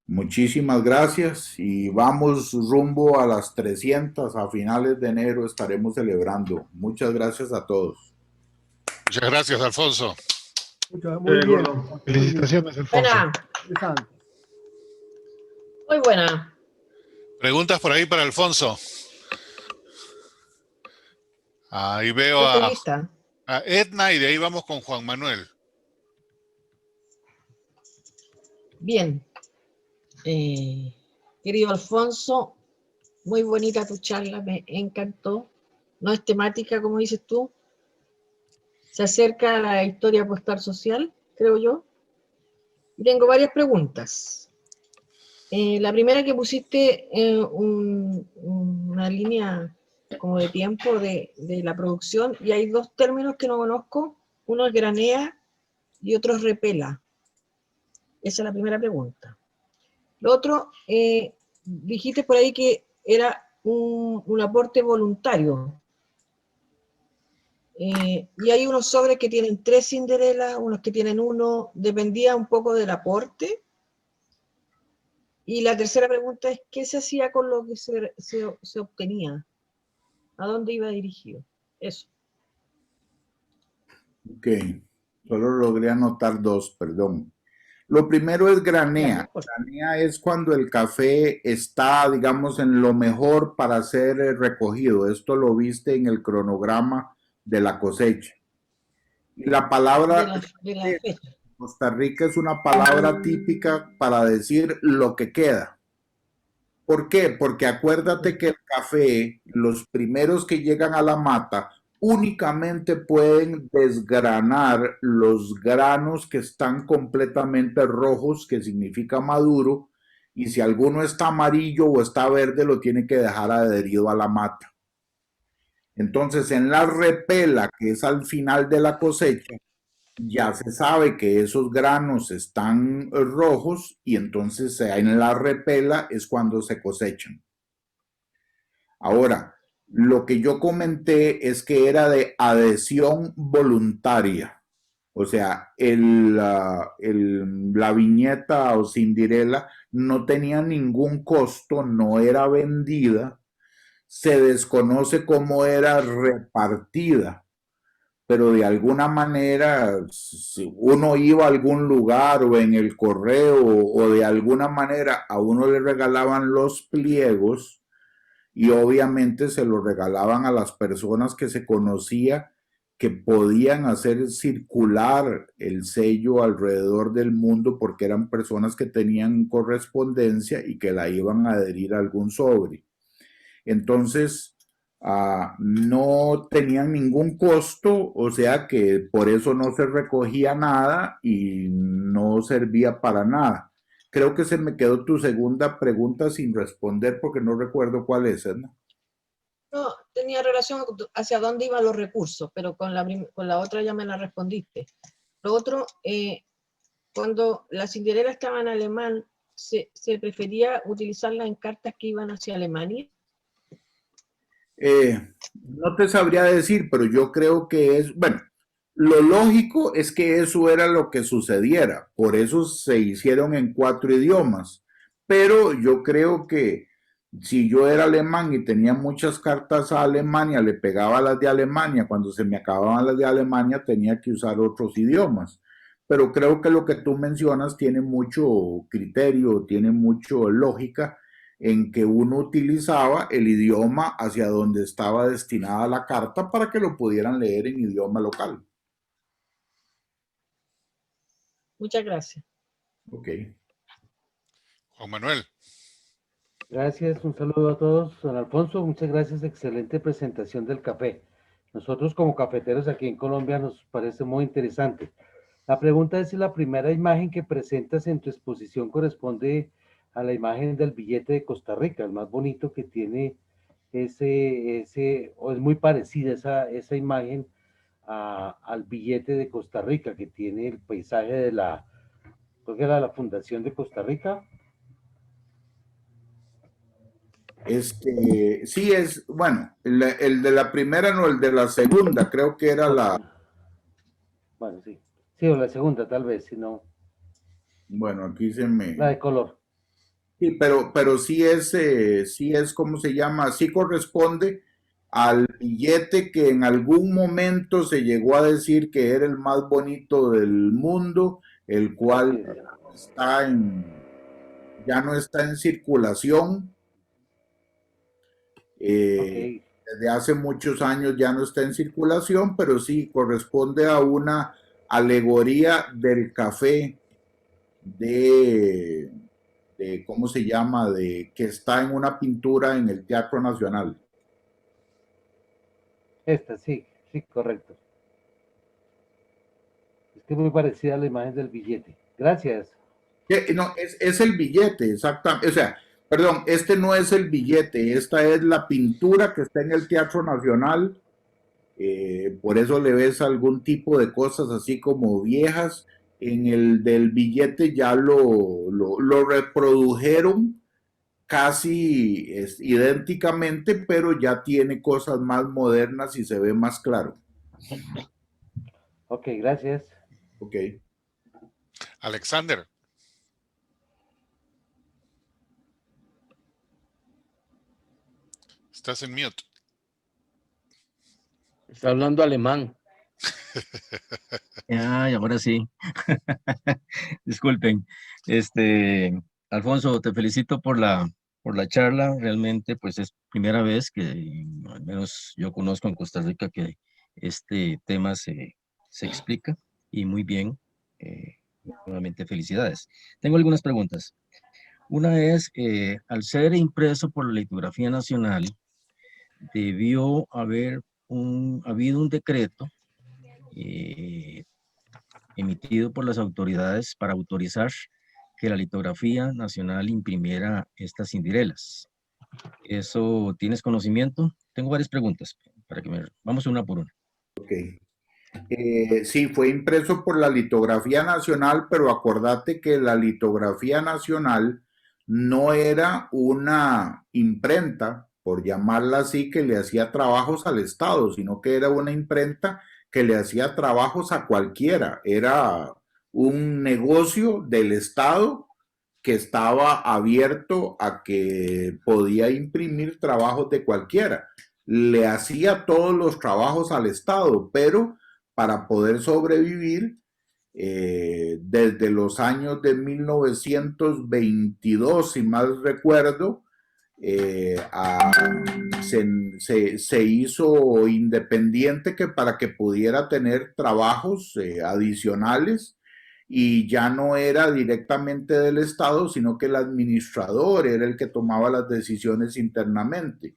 Muchísimas gracias y vamos rumbo a las 300. A finales de enero estaremos celebrando. Muchas gracias a todos. Muchas gracias, Alfonso. Muy bien. Felicitaciones, Alfonso. Interesante. Muy buena. ¿Preguntas por ahí para Alfonso? Ahí veo a Edna y de ahí vamos con Juan Manuel. Bien. Querido Alfonso, muy bonita tu charla, me encantó. No es temática, como dices tú. Se acerca a la historia postal social, creo yo. Y tengo varias preguntas. La primera que pusiste una línea como de tiempo de la producción, y hay dos términos que no conozco. Uno es granea y otro es repela. Esa es la primera pregunta. Lo otro, dijiste por ahí que era un aporte voluntario. Y hay unos sobres que tienen 3 cinderelas, unos que tienen 1, dependía un poco del aporte. Y la tercera pregunta es, ¿qué se hacía con lo que se obtenía? ¿A dónde iba dirigido? Eso. Ok, solo logré anotar dos, perdón. Lo primero es granea. Granea es cuando el café está, digamos, en lo mejor para ser recogido. Esto lo viste en el cronograma de la cosecha. Y la palabra de la fecha. Costa Rica es una palabra típica para decir lo que queda. ¿Por qué? Porque acuérdate que el café, los primeros que llegan a la mata, únicamente pueden desgranar los granos que están completamente rojos, que significa maduro, y si alguno está amarillo o está verde, lo tiene que dejar adherido a la mata. Entonces, en la repela, que es al final de la cosecha, ya se sabe que esos granos están rojos y entonces en la repela es cuando se cosechan. Ahora, lo que yo comenté es que era de adhesión voluntaria. O sea, la viñeta o cindirela no tenía ningún costo, no era vendida, se desconoce cómo era repartida, pero de alguna manera, si uno iba a algún lugar o en el correo o de alguna manera a uno le regalaban los pliegos y obviamente se los regalaban a las personas que se conocía que podían hacer circular el sello alrededor del mundo porque eran personas que tenían correspondencia y que la iban a adherir a algún sobre. Entonces, no tenían ningún costo, o sea que por eso no se recogía nada y no servía para nada. Creo que se me quedó tu segunda pregunta sin responder porque no recuerdo cuál es, ¿no? No, tenía relación hacia dónde iban los recursos, pero con la otra ya me la respondiste. Lo otro, cuando la cinderela estaba en alemán, ¿se prefería utilizarla en cartas que iban hacia Alemania? No te sabría decir, pero yo creo que es, bueno, lo lógico es que eso era lo que sucediera, por eso se hicieron en 4 idiomas, pero yo creo que si yo era alemán y tenía muchas cartas a Alemania, le pegaba las de Alemania, cuando se me acababan las de Alemania tenía que usar otros idiomas, pero creo que lo que tú mencionas tiene mucho criterio, tiene mucho lógica en que uno utilizaba el idioma hacia donde estaba destinada la carta para que lo pudieran leer en idioma local. Muchas gracias. Ok. Juan Manuel. Gracias, un saludo a todos. Don Alfonso, muchas gracias, excelente presentación del café. Nosotros como cafeteros aquí en Colombia nos parece muy interesante. La pregunta es si la primera imagen que presentas en tu exposición corresponde a la imagen del billete de Costa Rica, el más bonito que tiene o es muy parecida esa imagen al billete de Costa Rica, que tiene el paisaje de creo que era la Fundación de Costa Rica. Sí es, bueno, el de la primera no, el de la segunda, creo que era la... Bueno, sí. Sí, o la segunda, tal vez, si no. Bueno, aquí se me... La de color. Sí, pero sí es, ¿cómo se llama? Sí corresponde al billete que en algún momento se llegó a decir que era el más bonito del mundo, el cual Así es. está ya no está en circulación. Ok. Desde hace muchos años ya no está en circulación, pero sí corresponde a una alegoría del café ¿cómo se llama? Que está en una pintura en el Teatro Nacional. Esta, sí, sí, correcto. Es que es muy parecida a la imagen del billete. Gracias. No, es el billete, exactamente. O sea, perdón, este no es el billete, esta es la pintura que está en el Teatro Nacional. Por eso le ves algún tipo de cosas así como viejas. En el del billete ya lo reprodujeron casi idénticamente, pero ya tiene cosas más modernas y se ve más claro. Ok, gracias. Ok. Alexander. Estás en mute. Está hablando alemán. Ay, ahora sí. Disculpen. Alfonso, te felicito por la charla. Realmente, pues es primera vez que, al menos yo conozco en Costa Rica, que este tema se explica y muy bien. Nuevamente, felicidades. Tengo algunas preguntas. Una es, al ser impreso por la Litografía Nacional, debió haber habido un decreto emitido por las autoridades para autorizar que la litografía nacional imprimiera estas cindirelas. ¿Eso tienes conocimiento? Tengo varias preguntas para que vamos una por una. Ok. Sí, fue impreso por la Litografía Nacional, pero acordate que la Litografía Nacional no era una imprenta, por llamarla así, que le hacía trabajos al Estado, sino que era una imprenta que le hacía trabajos a cualquiera. Era un negocio del Estado que estaba abierto a que podía imprimir trabajos de cualquiera. Le hacía todos los trabajos al Estado, pero para poder sobrevivir, desde los años de 1922, si mal recuerdo, se hizo independiente que para que pudiera tener trabajos adicionales, y ya no era directamente del Estado, sino que el administrador era el que tomaba las decisiones internamente.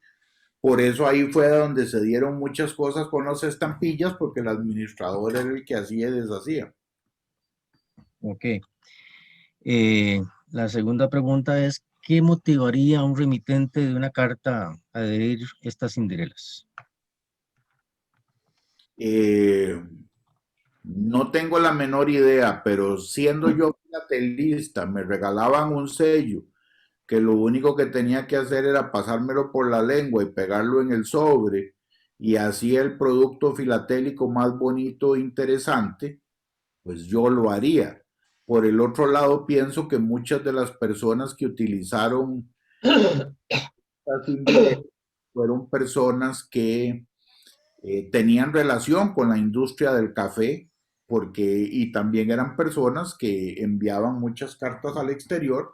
Por eso ahí fue donde se dieron muchas cosas con las estampillas, porque el administrador era el que hacía y deshacía. Ok. La segunda pregunta es, ¿qué motivaría a un remitente de una carta a adherir estas cindirelas? No tengo la menor idea, pero siendo yo filatelista, me regalaban un sello que lo único que tenía que hacer era pasármelo por la lengua y pegarlo en el sobre, y así el producto filatélico más bonito e interesante, pues yo lo haría. Por el otro lado, pienso que muchas de las personas que utilizaron fueron personas que tenían relación con la industria del café, y también eran personas que enviaban muchas cartas al exterior,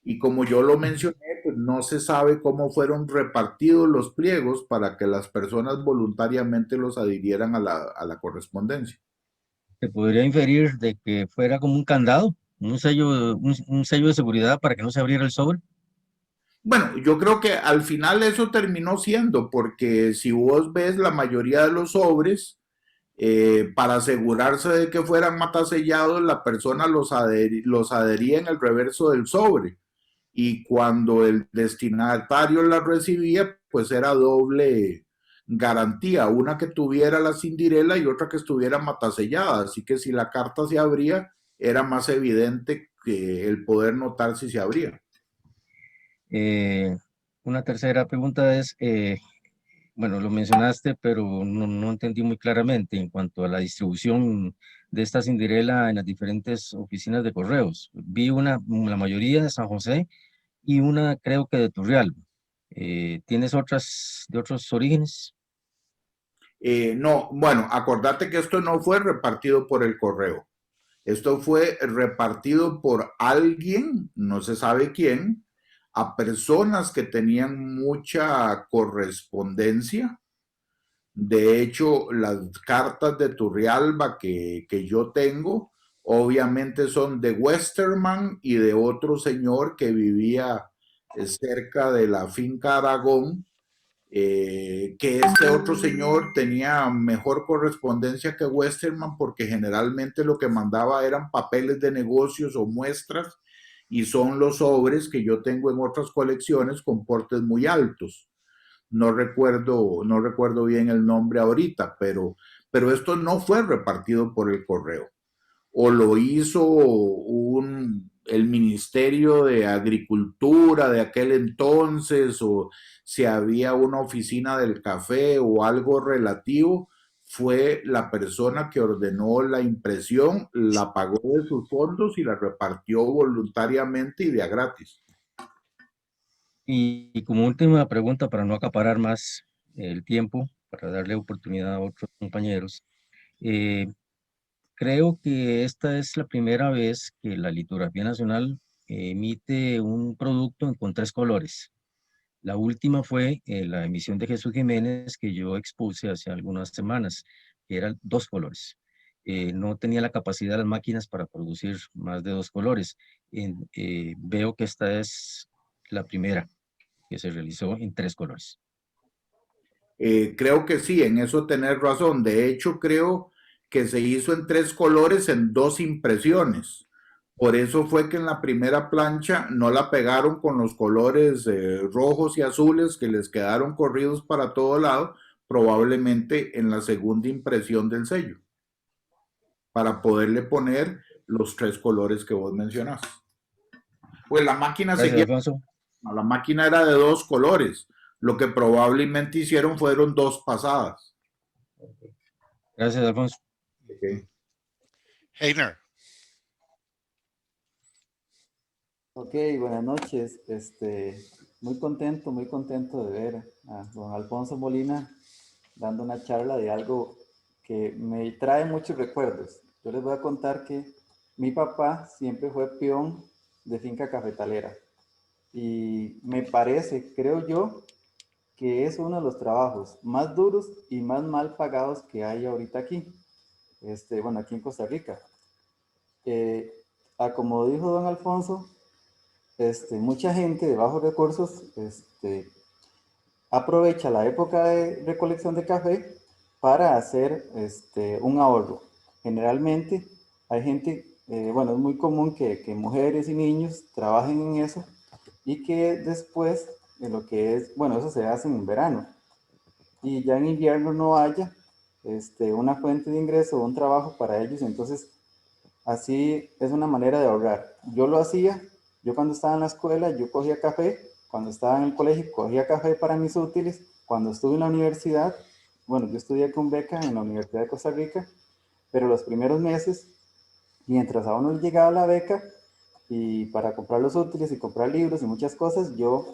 y como yo lo mencioné, pues no se sabe cómo fueron repartidos los pliegos para que las personas voluntariamente los adhirieran a la correspondencia. Se podría inferir de que fuera como un candado, un sello de seguridad para que no se abriera el sobre. Bueno, yo creo que al final eso terminó siendo, porque si vos ves la mayoría de los sobres, para asegurarse de que fueran matasellados, la persona los adhería en el reverso del sobre, y cuando el destinatario la recibía, pues era doble garantía, una que tuviera la cindirela y otra que estuviera matasellada, así que si la carta se abría, era más evidente que el poder notar si se abría. Una tercera pregunta es, bueno, lo mencionaste, pero no entendí muy claramente en cuanto a la distribución de esta cindirela en las diferentes oficinas de correos. Vi la mayoría de San José y una creo que de Turrialba. ¿Tienes otras de otros orígenes? No, bueno, acordate que esto no fue repartido por el correo. Esto fue repartido por alguien, no se sabe quién, a personas que tenían mucha correspondencia. De hecho, las cartas de Turrialba que yo tengo, obviamente son de Westerman y de otro señor que vivía cerca de la finca Aragón, que este otro señor tenía mejor correspondencia que Westerman, porque generalmente lo que mandaba eran papeles de negocios o muestras, y son los sobres que yo tengo en otras colecciones con portes muy altos. No recuerdo bien el nombre ahorita, pero esto no fue repartido por el correo. O lo hizo el Ministerio de Agricultura de aquel entonces, o si había una oficina del café o algo relativo, fue la persona que ordenó la impresión, la pagó de sus fondos y la repartió voluntariamente y de a gratis. Y como última pregunta, para no acaparar más el tiempo, para darle oportunidad a otros compañeros, creo que esta es la primera vez que la Litografía Nacional emite un producto con 3 colores. La última fue la emisión de Jesús Jiménez, que yo expuse hace algunas semanas, que eran 2 colores. No tenía la capacidad de las máquinas para producir más de 2 colores. Veo que esta es la primera que se realizó en 3 colores. Creo que sí, en eso tenés razón. De hecho, creo que se hizo en 3 colores en 2 impresiones, Por eso fue que en la primera plancha no la pegaron con los colores rojos y azules que les quedaron corridos para todo lado, probablemente en la segunda impresión del sello, para poderle poner los 3 colores que vos mencionás. Pues la máquina Gracias, seguía, Alfonso. la máquina era de 2 colores, lo que probablemente hicieron fueron 2 pasadas. Gracias, Alfonso. Okay. Heiner. Ok, buenas noches. Muy contento de ver a don Alfonso Molina dando una charla de algo que me trae muchos recuerdos. Yo les voy a contar que mi papá siempre fue peón de finca cafetalera y me parece, creo yo, que es uno de los trabajos más duros y más mal pagados que hay ahorita aquí, bueno, aquí en Costa Rica. Como dijo don Alfonso, mucha gente de bajos recursos aprovecha la época de recolección de café para hacer un ahorro. Generalmente hay gente, bueno, es muy común que mujeres y niños trabajen en eso y que después de lo que es, bueno, eso se hace en verano y ya en invierno no haya una fuente de ingreso o un trabajo para ellos, entonces así es una manera de ahorrar. Yo lo hacía, yo cuando estaba en la escuela, yo cogía café, cuando estaba en el colegio, cogía café para mis útiles, cuando estuve en la universidad, bueno, yo estudié con beca en la Universidad de Costa Rica, pero los primeros meses, mientras a uno le llegaba la beca, y para comprar los útiles y comprar libros y muchas cosas, yo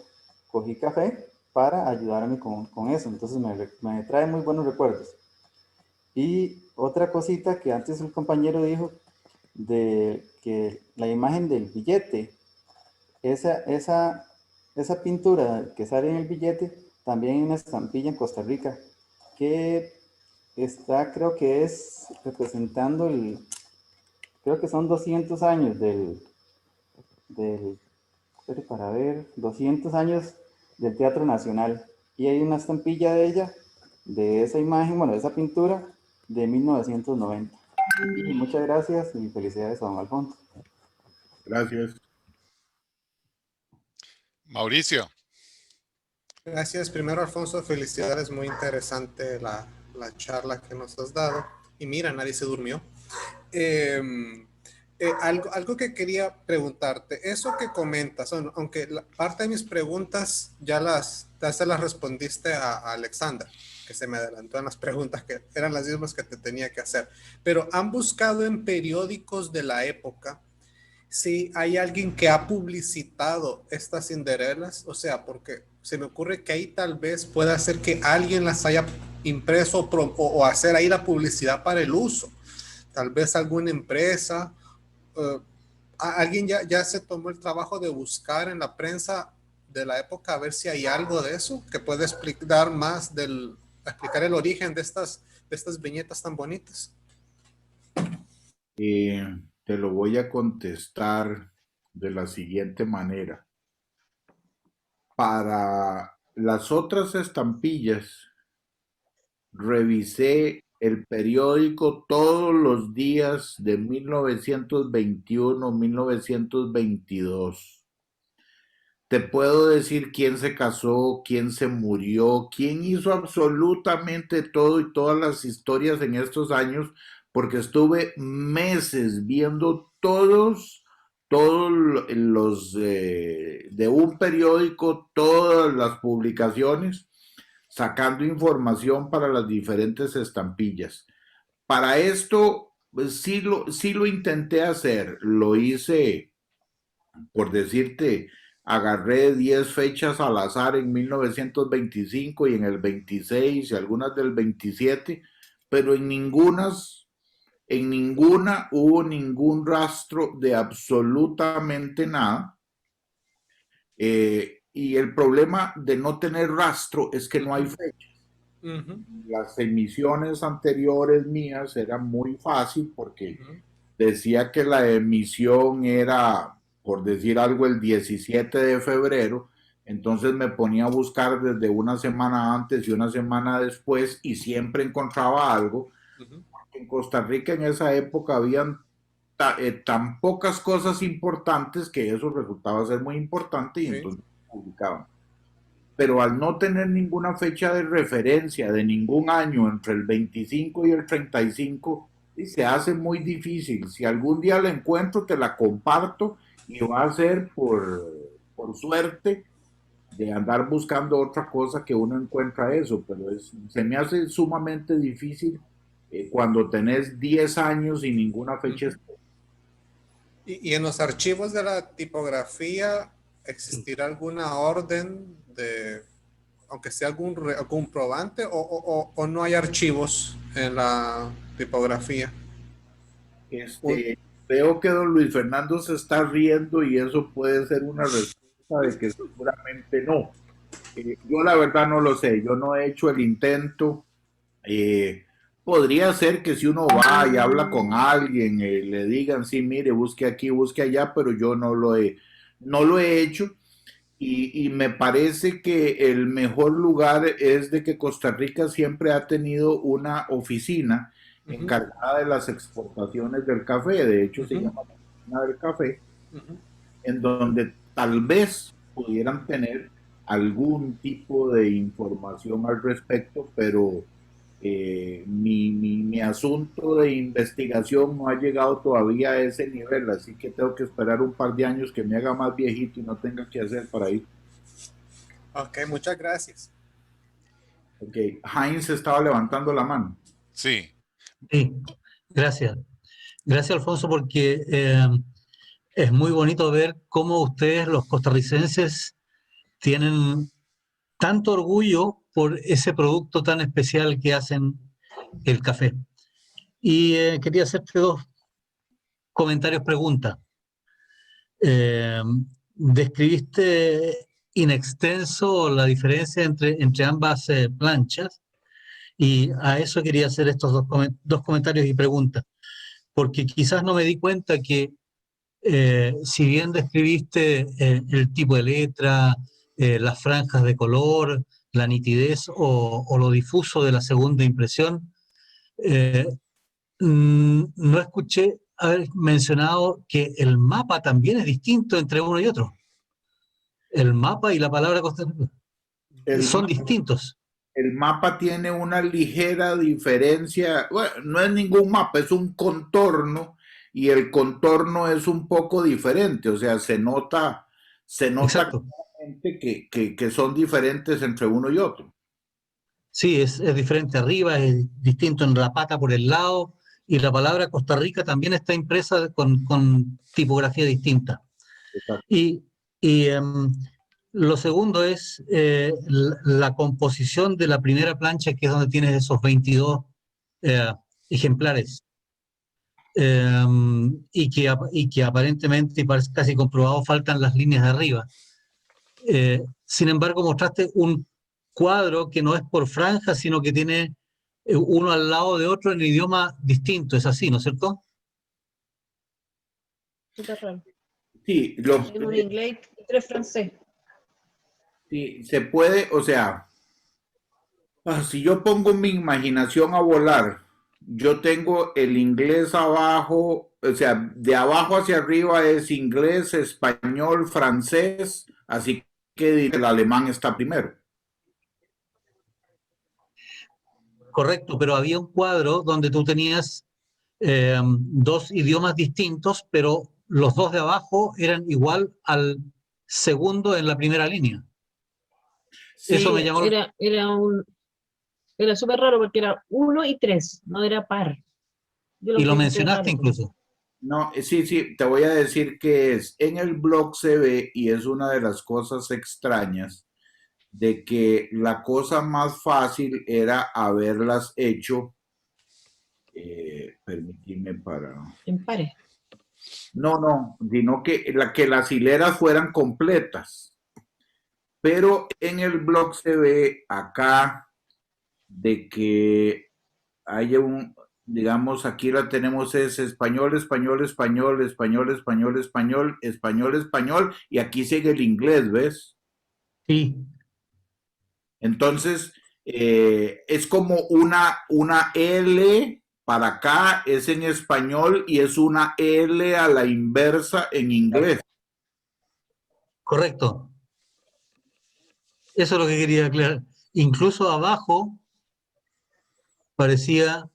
cogí café para ayudarme con eso, entonces me trae muy buenos recuerdos. Y otra cosita que antes el compañero dijo, de que la imagen del billete, esa pintura que sale en el billete, también hay una estampilla en Costa Rica que está, creo que es representando creo que son 200 años para ver, 200 años del Teatro Nacional. Y hay una estampilla de ella, de esa imagen, bueno, de esa pintura, de 1990. Y muchas gracias y felicidades a don Alfonso. Gracias. Mauricio. Gracias. Primero, Alfonso, felicidades. Muy interesante la charla que nos has dado. Y mira, nadie se durmió. Algo que quería preguntarte, eso que comentas, aunque parte de mis preguntas ya se las respondiste a Alexander, que se me adelantó en las preguntas que eran las mismas que te tenía que hacer, pero ¿han buscado en periódicos de la época si hay alguien que ha publicitado estas Cinderelas? O sea, porque se me ocurre que ahí tal vez pueda ser que alguien las haya impreso o hacer ahí la publicidad para el uso. Tal vez alguna empresa, alguien ya se tomó el trabajo de buscar en la prensa de la época a ver si hay algo de eso que puede explicar más explicar el origen de estas viñetas tan bonitas. Te lo voy a contestar de la siguiente manera. Para las otras estampillas, revisé el periódico todos los días de 1921, 1922. Te puedo decir quién se casó, quién se murió, quién hizo absolutamente todo y todas las historias en estos años, porque estuve meses viendo todos los de un periódico, todas las publicaciones, sacando información para las diferentes estampillas. Para esto, sí lo intenté hacer, lo hice, por decirte, agarré 10 fechas al azar en 1925 y en el 26 y algunas del 27, pero en ninguna hubo ningún rastro de absolutamente nada. Y el problema de no tener rastro es que no hay fecha. Las emisiones anteriores mías eran muy fácil porque decía que la emisión era, por decir algo, el 17 de febrero, entonces me ponía a buscar desde una semana antes y una semana después y siempre encontraba algo. En Costa Rica en esa época habían tan pocas cosas importantes que eso resultaba ser muy importante y Sí. entonces publicaban. Pero al no tener ninguna fecha de referencia de ningún año entre el 25 y el 35, y se hace muy difícil. Si algún día la encuentro, te la comparto y va a ser por suerte de andar buscando otra cosa que uno encuentra eso, pero se me hace sumamente difícil cuando tenés 10 años y ninguna fecha. Y en los archivos de la tipografía, ¿existirá alguna orden de, aunque sea algún comprobante, o no hay archivos en la tipografía? Veo que don Luis Fernando se está riendo y eso puede ser una respuesta de que seguramente no. Yo la verdad no lo sé, yo no he hecho el intento. Podría ser que si uno va y habla con alguien, le digan, sí, mire, busque aquí, busque allá, pero yo no lo he hecho. Y me parece que el mejor lugar es de que Costa Rica siempre ha tenido una oficina encargada de las exportaciones del café. De hecho, se llama la oficina del café, en donde tal vez pudieran tener algún tipo de información al respecto, pero mi asunto de investigación no ha llegado todavía a ese nivel, así que tengo que esperar un par de años que me haga más viejito y no tenga que hacer para ir. Ok, muchas gracias. Ok, Heinz estaba levantando la mano. Sí. Sí, gracias. Gracias, Alfonso, porque es muy bonito ver cómo ustedes, los costarricenses, tienen tanto orgullo por ese producto tan especial que hacen el café. Y quería hacerte dos comentarios, preguntas. Describiste in extenso la diferencia entre ambas planchas, y a eso quería hacer estos dos comentarios y preguntas, porque quizás no me di cuenta que si bien describiste el tipo de letra, las franjas de color, la nitidez o lo difuso de la segunda impresión, no escuché haber mencionado que el mapa también es distinto entre uno y otro. El mapa y la palabra son distintos. El mapa tiene una ligera diferencia, bueno, no es ningún mapa, es un contorno, y el contorno es un poco diferente, o sea, se nota claramente que son diferentes entre uno y otro. Sí, es diferente arriba, es distinto en la pata por el lado, y la palabra Costa Rica también está impresa con tipografía distinta. Exacto. Y lo segundo es la composición de la primera plancha, que es donde tienes esos 22 ejemplares. Y que aparentemente, y parece casi comprobado, faltan las líneas de arriba. Sin embargo, mostraste un cuadro que no es por franja, sino que tiene uno al lado de otro en idioma distinto. Es así, ¿no es cierto? Sí, un inglés y 3 francés. Sí, se puede, o sea, si yo pongo mi imaginación a volar, yo tengo el inglés abajo, o sea, de abajo hacia arriba es inglés, español, francés, así que el alemán está primero. Correcto, pero había un cuadro donde tú tenías dos idiomas distintos, pero los dos de abajo eran igual al segundo en la primera línea. Sí, eso me llamó. Era súper raro porque era 1 y 3, no era par. Y lo mencionaste incluso. No, sí, te voy a decir que en el blog se ve, y es una de las cosas extrañas, de que la cosa más fácil era haberlas hecho, permitirme para... En pares. No, sino que las hileras fueran completas. Pero en el blog se ve acá de que hay digamos, aquí la tenemos, es español, español, español, español, español, español, español, español, y aquí sigue el inglés, ¿ves? Sí. Entonces, es como una L para acá es en español y es una L a la inversa en inglés. Correcto. Eso es lo que quería aclarar. Incluso abajo parecía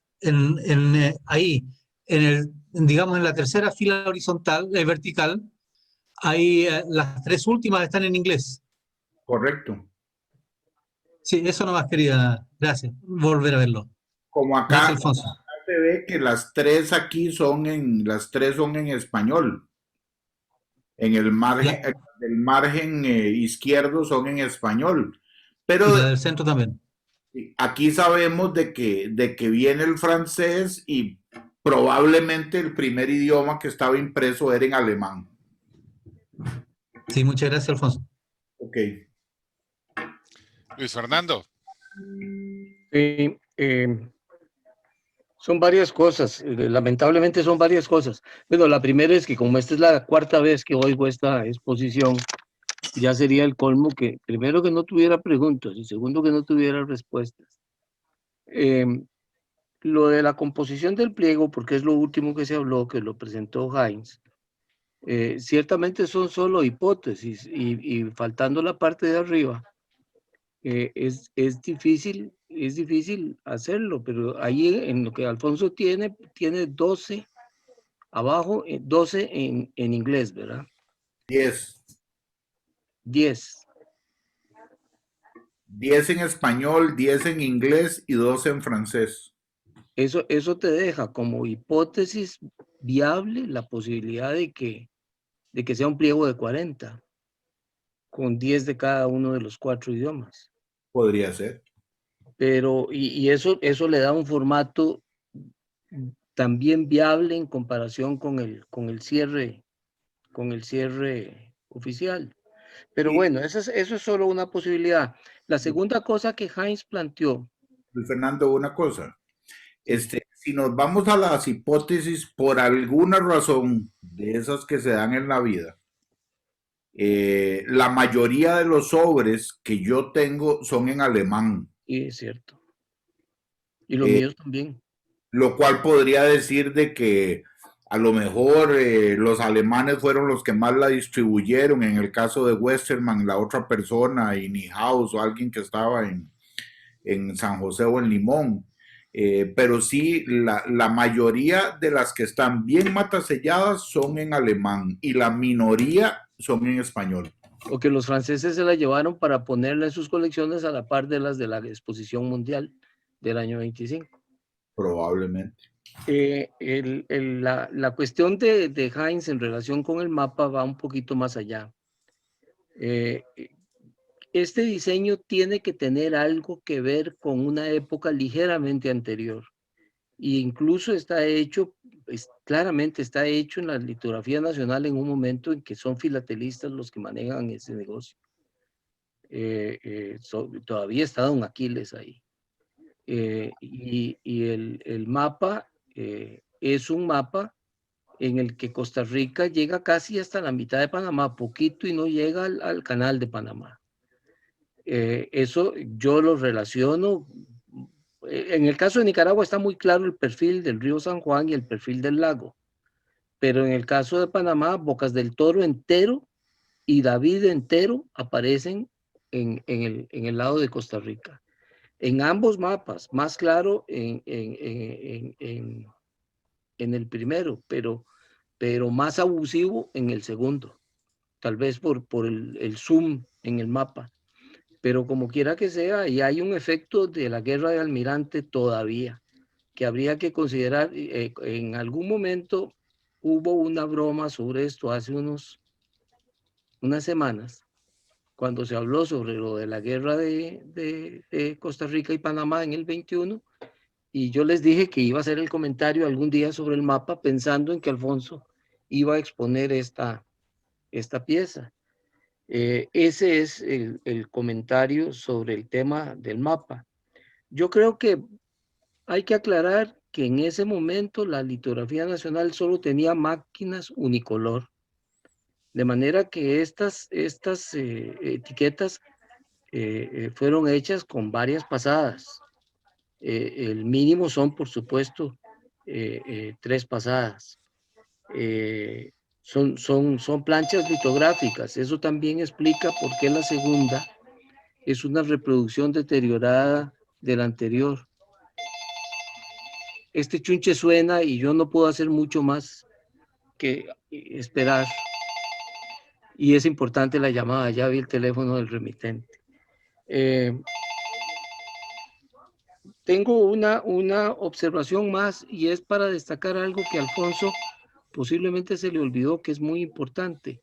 ahí, digamos en la tercera fila horizontal, vertical, ahí las tres últimas están en inglés. Correcto. Sí, eso nomás quería, gracias, volver a verlo. Como acá, Gracias, Alfonso. acá se ve que las tres aquí las tres son en español. En el margen, del margen izquierdo son en español. Pero Y la del centro también. aquí sabemos de que viene el francés y probablemente el primer idioma que estaba impreso era en alemán. Sí, muchas gracias, Alfonso. Ok. Luis Fernando. Sí, son varias cosas, lamentablemente son varias cosas. Bueno, la primera es que como esta es la cuarta vez que oigo esta exposición, ya sería el colmo que, primero, que no tuviera preguntas y segundo, que no tuviera respuestas. Lo de la composición del pliego, porque es lo último que se habló, que lo presentó Heinz, ciertamente son solo hipótesis y faltando la parte de arriba, es difícil hacerlo, pero ahí en lo que Alfonso tiene 12 abajo, 12 en inglés, ¿verdad? 10. 10. 10 en español, 10 en inglés y 2 en francés. Eso te deja como hipótesis viable la posibilidad de que sea un pliego de 40, con 10 de cada uno de los 4 idiomas. Podría ser. Pero, y eso le da un formato también viable en comparación con el cierre oficial. Pero bueno, eso es solo una posibilidad. La segunda cosa que Heinz planteó. Luis Fernando, una cosa. Si nos vamos a las hipótesis, por alguna razón de esas que se dan en la vida, la mayoría de los sobres que yo tengo son en alemán. Y es cierto. Y los míos también. Lo cual podría decir de que a lo mejor los alemanes fueron los que más la distribuyeron. En el caso de Westermann, la otra persona, y Niehaus o alguien que estaba en San José o en Limón. Pero sí, la mayoría de las que están bien mataselladas son en alemán y la minoría son en español. O que los franceses se la llevaron para ponerla en sus colecciones a la par de las de la Exposición Mundial del año 25. Probablemente. La cuestión de Heinz en relación con el mapa va un poquito más allá. Este diseño tiene que tener algo que ver con una época ligeramente anterior. E incluso está hecho, claramente está hecho en la litografía nacional en un momento en que son filatelistas los que manejan ese negocio. Todavía está don Aquiles ahí. Y el mapa es un mapa en el que Costa Rica llega casi hasta la mitad de Panamá, poquito, y no llega al canal de Panamá. Eso yo lo relaciono. En el caso de Nicaragua está muy claro el perfil del río San Juan y el perfil del lago, pero en el caso de Panamá, Bocas del Toro entero y David entero aparecen en el lado de Costa Rica. En ambos mapas, más claro en el primero, pero más abusivo en el segundo, tal vez por el zoom en el mapa. Pero como quiera que sea, y hay un efecto de la guerra de Almirante todavía, que habría que considerar. En algún momento hubo una broma sobre esto hace unas semanas, cuando se habló sobre lo de la guerra de Costa Rica y Panamá en el 21, y yo les dije que iba a hacer el comentario algún día sobre el mapa, pensando en que Alfonso iba a exponer esta pieza. Ese es el comentario sobre el tema del mapa. Yo creo que hay que aclarar que en ese momento la litografía nacional solo tenía máquinas unicolor, de manera que estas etiquetas fueron hechas con varias pasadas. El mínimo son, por supuesto, 3 pasadas. Son planchas litográficas. Eso también explica por qué la segunda es una reproducción deteriorada de la anterior. Este chunche suena y yo no puedo hacer mucho más que esperar. Y es importante la llamada. Ya vi el teléfono del remitente. Tengo una observación más y es para destacar algo que Alfonso posiblemente se le olvidó, que es muy importante.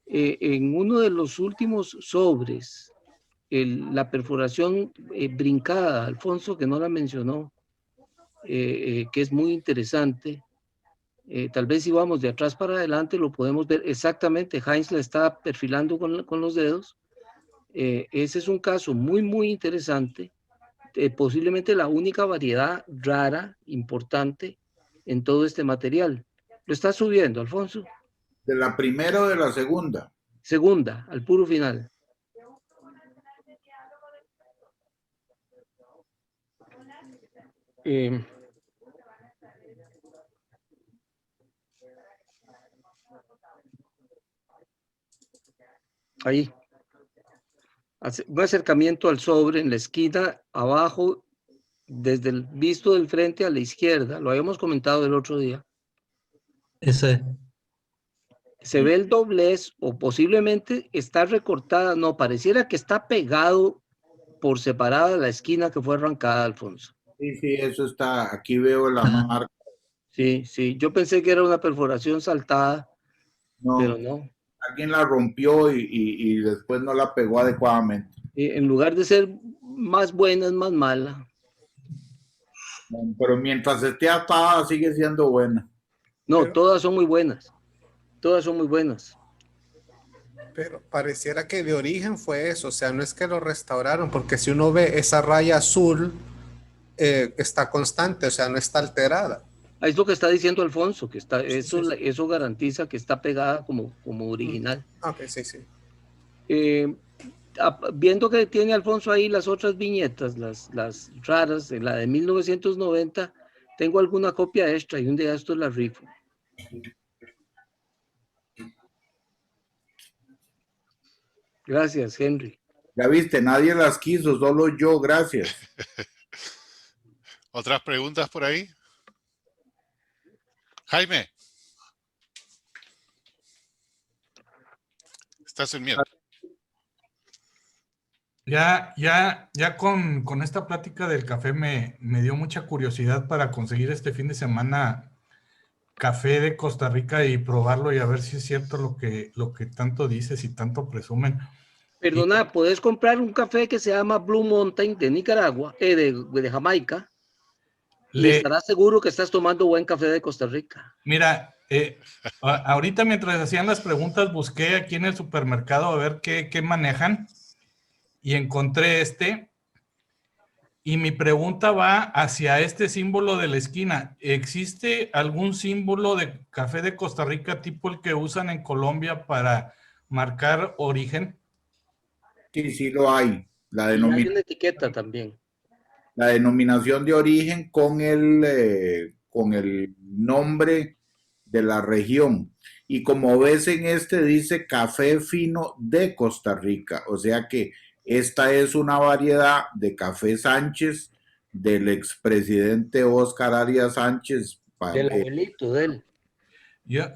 En uno de los últimos sobres, la perforación brincada, Alfonso, que no la mencionó, que es muy interesante. Tal vez si vamos de atrás para adelante lo podemos ver exactamente. Heinz la está perfilando con los dedos. Ese es un caso muy, muy interesante. Posiblemente la única variedad rara, importante en todo este material. ¿Lo está subiendo, Alfonso? ¿De la primera o de la segunda? Segunda, al puro final. Ahí. Un acercamiento al sobre en la esquina abajo, desde el visto del frente a la izquierda. Lo habíamos comentado el otro día. Ese. Se ve el doblez o posiblemente está recortada. No, pareciera que está pegado por separada la esquina que fue arrancada, Alfonso. Sí, sí, eso está. Aquí veo la marca. Sí, sí. Yo pensé que era una perforación saltada, No, pero no. alguien la rompió y después no la pegó adecuadamente. En lugar de ser más buena, es más mala. Pero mientras esté atada, sigue siendo buena. No, Pero- todas son muy buenas. Todas son muy buenas. Pero pareciera que de origen fue eso, o sea, no es que lo restauraron, porque si uno ve esa raya azul, está constante, o sea, no está alterada. Es lo que está diciendo Alfonso, que está, Sí, sí, sí. eso garantiza que está pegada como original. Ok, sí, sí. Viendo que tiene Alfonso ahí las otras viñetas, las raras, la de 1990, tengo alguna copia extra y un día esto la rifo. Gracias, Henry. Ya viste, nadie las quiso, solo yo, gracias. ¿Otras preguntas por ahí? Jaime. Estás en miedo. Ya con esta plática del café me dio mucha curiosidad para conseguir este fin de semana café de Costa Rica y probarlo y a ver si es cierto lo que tanto dices y tanto presumen. Perdona, puedes comprar un café que se llama Blue Mountain de Nicaragua, de Jamaica, y estarás seguro que estás tomando buen café de Costa Rica. Mira, ahorita mientras hacían las preguntas busqué aquí en el supermercado a ver qué manejan y encontré este. Y mi pregunta va hacia este símbolo de la esquina. ¿Existe algún símbolo de café de Costa Rica tipo el que usan en Colombia para marcar origen? Sí, sí lo hay. Y hay una etiqueta también. La denominación de origen con el nombre de la región. Y como ves en este dice café fino de Costa Rica. O sea que esta es una variedad de café Sánchez del expresidente Óscar Arias Sánchez. Del abuelito de él.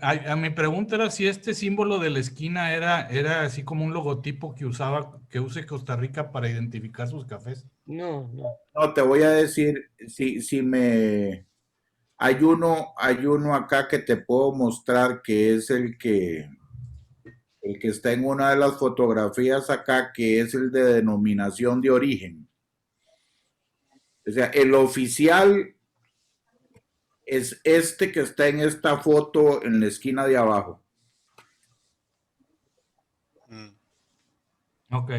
A mi pregunta era si este símbolo de la esquina era así como un logotipo que use Costa Rica para identificar sus cafés. No. No, te voy a decir, hay uno acá que te puedo mostrar que es el que está en una de las fotografías acá, que es el de denominación de origen. O sea, el oficial es este que está en esta foto en la esquina de abajo. Ok.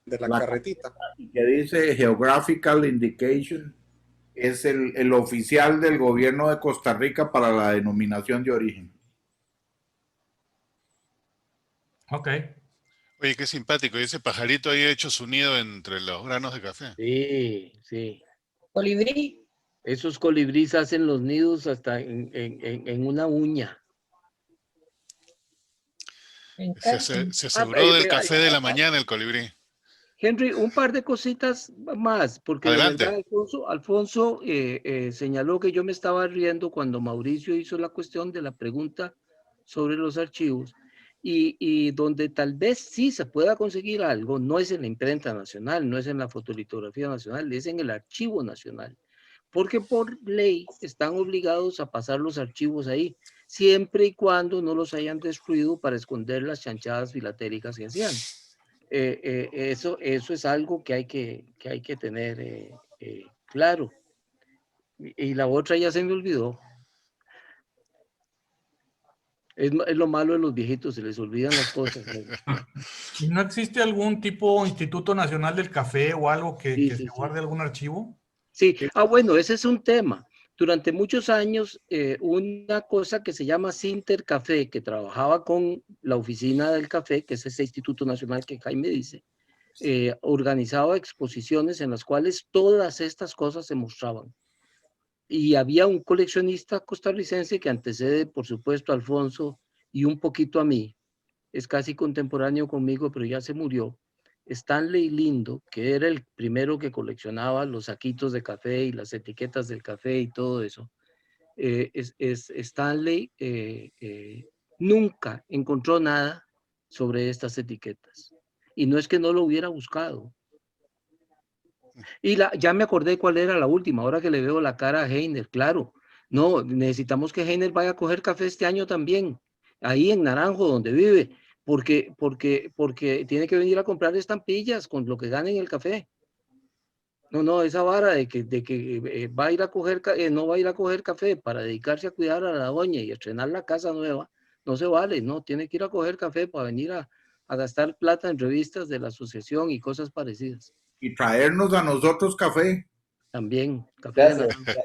De la carretita. Que dice Geographical Indication, es el oficial del gobierno de Costa Rica para la denominación de origen. Ok. Oye, qué simpático. Y ese pajarito ahí ha hecho su nido entre los granos de café. Sí, sí. Colibrí. Esos colibríes hacen los nidos hasta en una uña. Se aseguró del café de la mañana el colibrí. Henry, un par de cositas más, porque Adelante. de verdad Alfonso señaló que yo me estaba riendo cuando Mauricio hizo la cuestión de la pregunta sobre los archivos, y donde tal vez sí se pueda conseguir algo, no es en la imprenta nacional, no es en la fotolitografía nacional, es en el archivo nacional, porque por ley están obligados a pasar los archivos ahí, siempre y cuando no los hayan destruido para esconder las chanchadas filatéricas que hacían. Eso es algo que hay que tener claro. Y la otra ya se me olvidó. Es lo malo de los viejitos, se les olvidan las cosas. ¿Y no existe algún tipo Instituto Nacional del Café o algo que se guarde algún archivo? Sí, bueno, ese es un tema. Durante muchos años, una cosa que se llama Sinter Café, que trabajaba con la oficina del café, que es ese Instituto Nacional que Jaime dice, organizaba exposiciones en las cuales todas estas cosas se mostraban. Y había un coleccionista costarricense que antecede, por supuesto, a Alfonso y un poquito a mí. Es casi contemporáneo conmigo, pero ya se murió. Stanley Lindo, que era el primero que coleccionaba los saquitos de café y las etiquetas del café y todo eso. Stanley nunca encontró nada sobre estas etiquetas. Y no es que no lo hubiera buscado. Y ya me acordé cuál era la última, ahora que le veo la cara a Heiner, claro. No, necesitamos que Heiner vaya a coger café este año también, ahí en Naranjo, donde vive, porque tiene que venir a comprar estampillas con lo que gane en el café. No, esa vara de que va a ir a coger, no va a ir a coger café para dedicarse a cuidar a la doña y a estrenar la casa nueva, no se vale, no, tiene que ir a coger café para venir a gastar plata en revistas de la asociación y cosas parecidas. Y traernos a nosotros café. También, café de Gracias.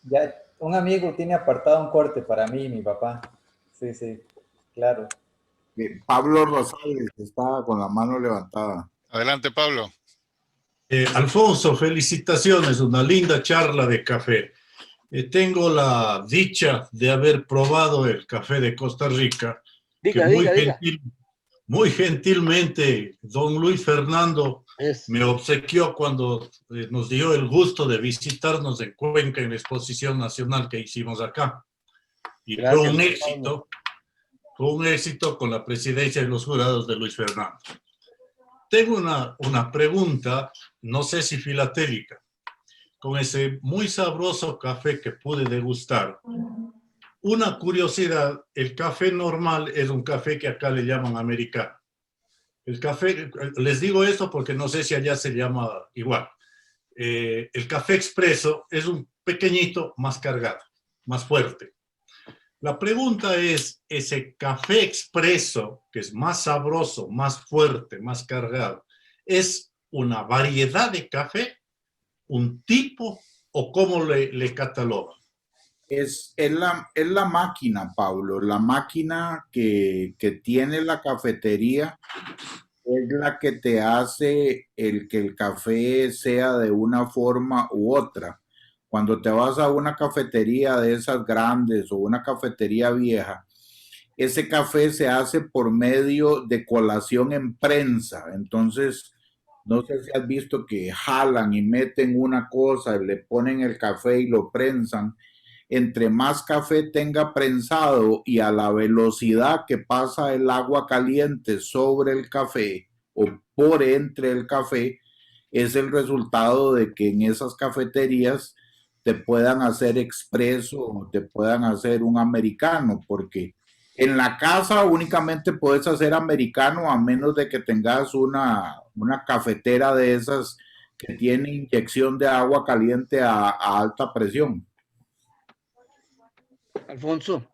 Ya, un amigo tiene apartado un corte para mí y mi papá. Sí, claro. Pablo Rosales está con la mano levantada. Adelante, Pablo. Alfonso, felicitaciones, una linda charla de café. Tengo la dicha de haber probado el café de Costa Rica, muy gentilmente don Luis Fernando me obsequió cuando nos dio el gusto de visitarnos en Cuenca en la exposición nacional que hicimos acá. Y fue un éxito con la presidencia de los jurados de Luis Fernando. Tengo una pregunta, no sé si filatélica. Con ese muy sabroso café que pude degustar, una curiosidad, el café normal es un café que acá le llaman americano. El café, les digo esto porque no sé si allá se llama igual. El café expreso es un pequeñito más cargado, más fuerte. La pregunta es, ese café expreso, que es más sabroso, más fuerte, más cargado, ¿es una variedad de café, un tipo o cómo le catalogan? Es la máquina, Pablo, la máquina que tiene la cafetería es la que te hace que el café sea de una forma u otra. Cuando te vas a una cafetería de esas grandes o una cafetería vieja, ese café se hace por medio de colación en prensa. Entonces, no sé si has visto que jalan y meten una cosa, le ponen el café y lo prensan. Entre más café tenga prensado y a la velocidad que pasa el agua caliente sobre el café o por entre el café, es el resultado de que en esas cafeterías te puedan hacer expreso o te puedan hacer un americano, porque en la casa únicamente puedes hacer americano a menos de que tengas una cafetera de esas que tiene inyección de agua caliente a alta presión. Alfonso,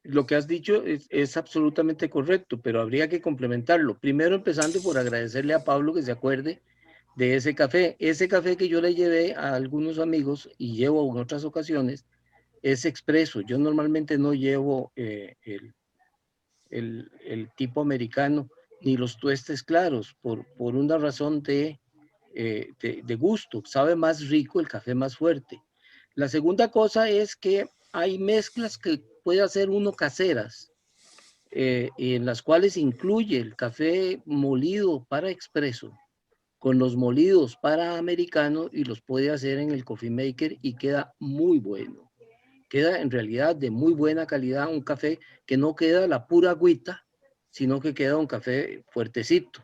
lo que has dicho es absolutamente correcto, pero habría que complementarlo. Primero empezando por agradecerle a Pablo que se acuerde de ese café. Ese café que yo le llevé a algunos amigos y llevo en otras ocasiones es expreso. Yo normalmente no llevo el tipo americano ni los tuestes claros por una razón de de gusto, sabe más rico el café más fuerte. La segunda cosa es que hay mezclas que puede hacer uno caseras, en las cuales incluye el café molido para expreso con los molidos para americano y los puede hacer en el coffee maker y queda muy bueno. Queda en realidad de muy buena calidad, un café que no queda la pura agüita, sino que queda un café fuertecito.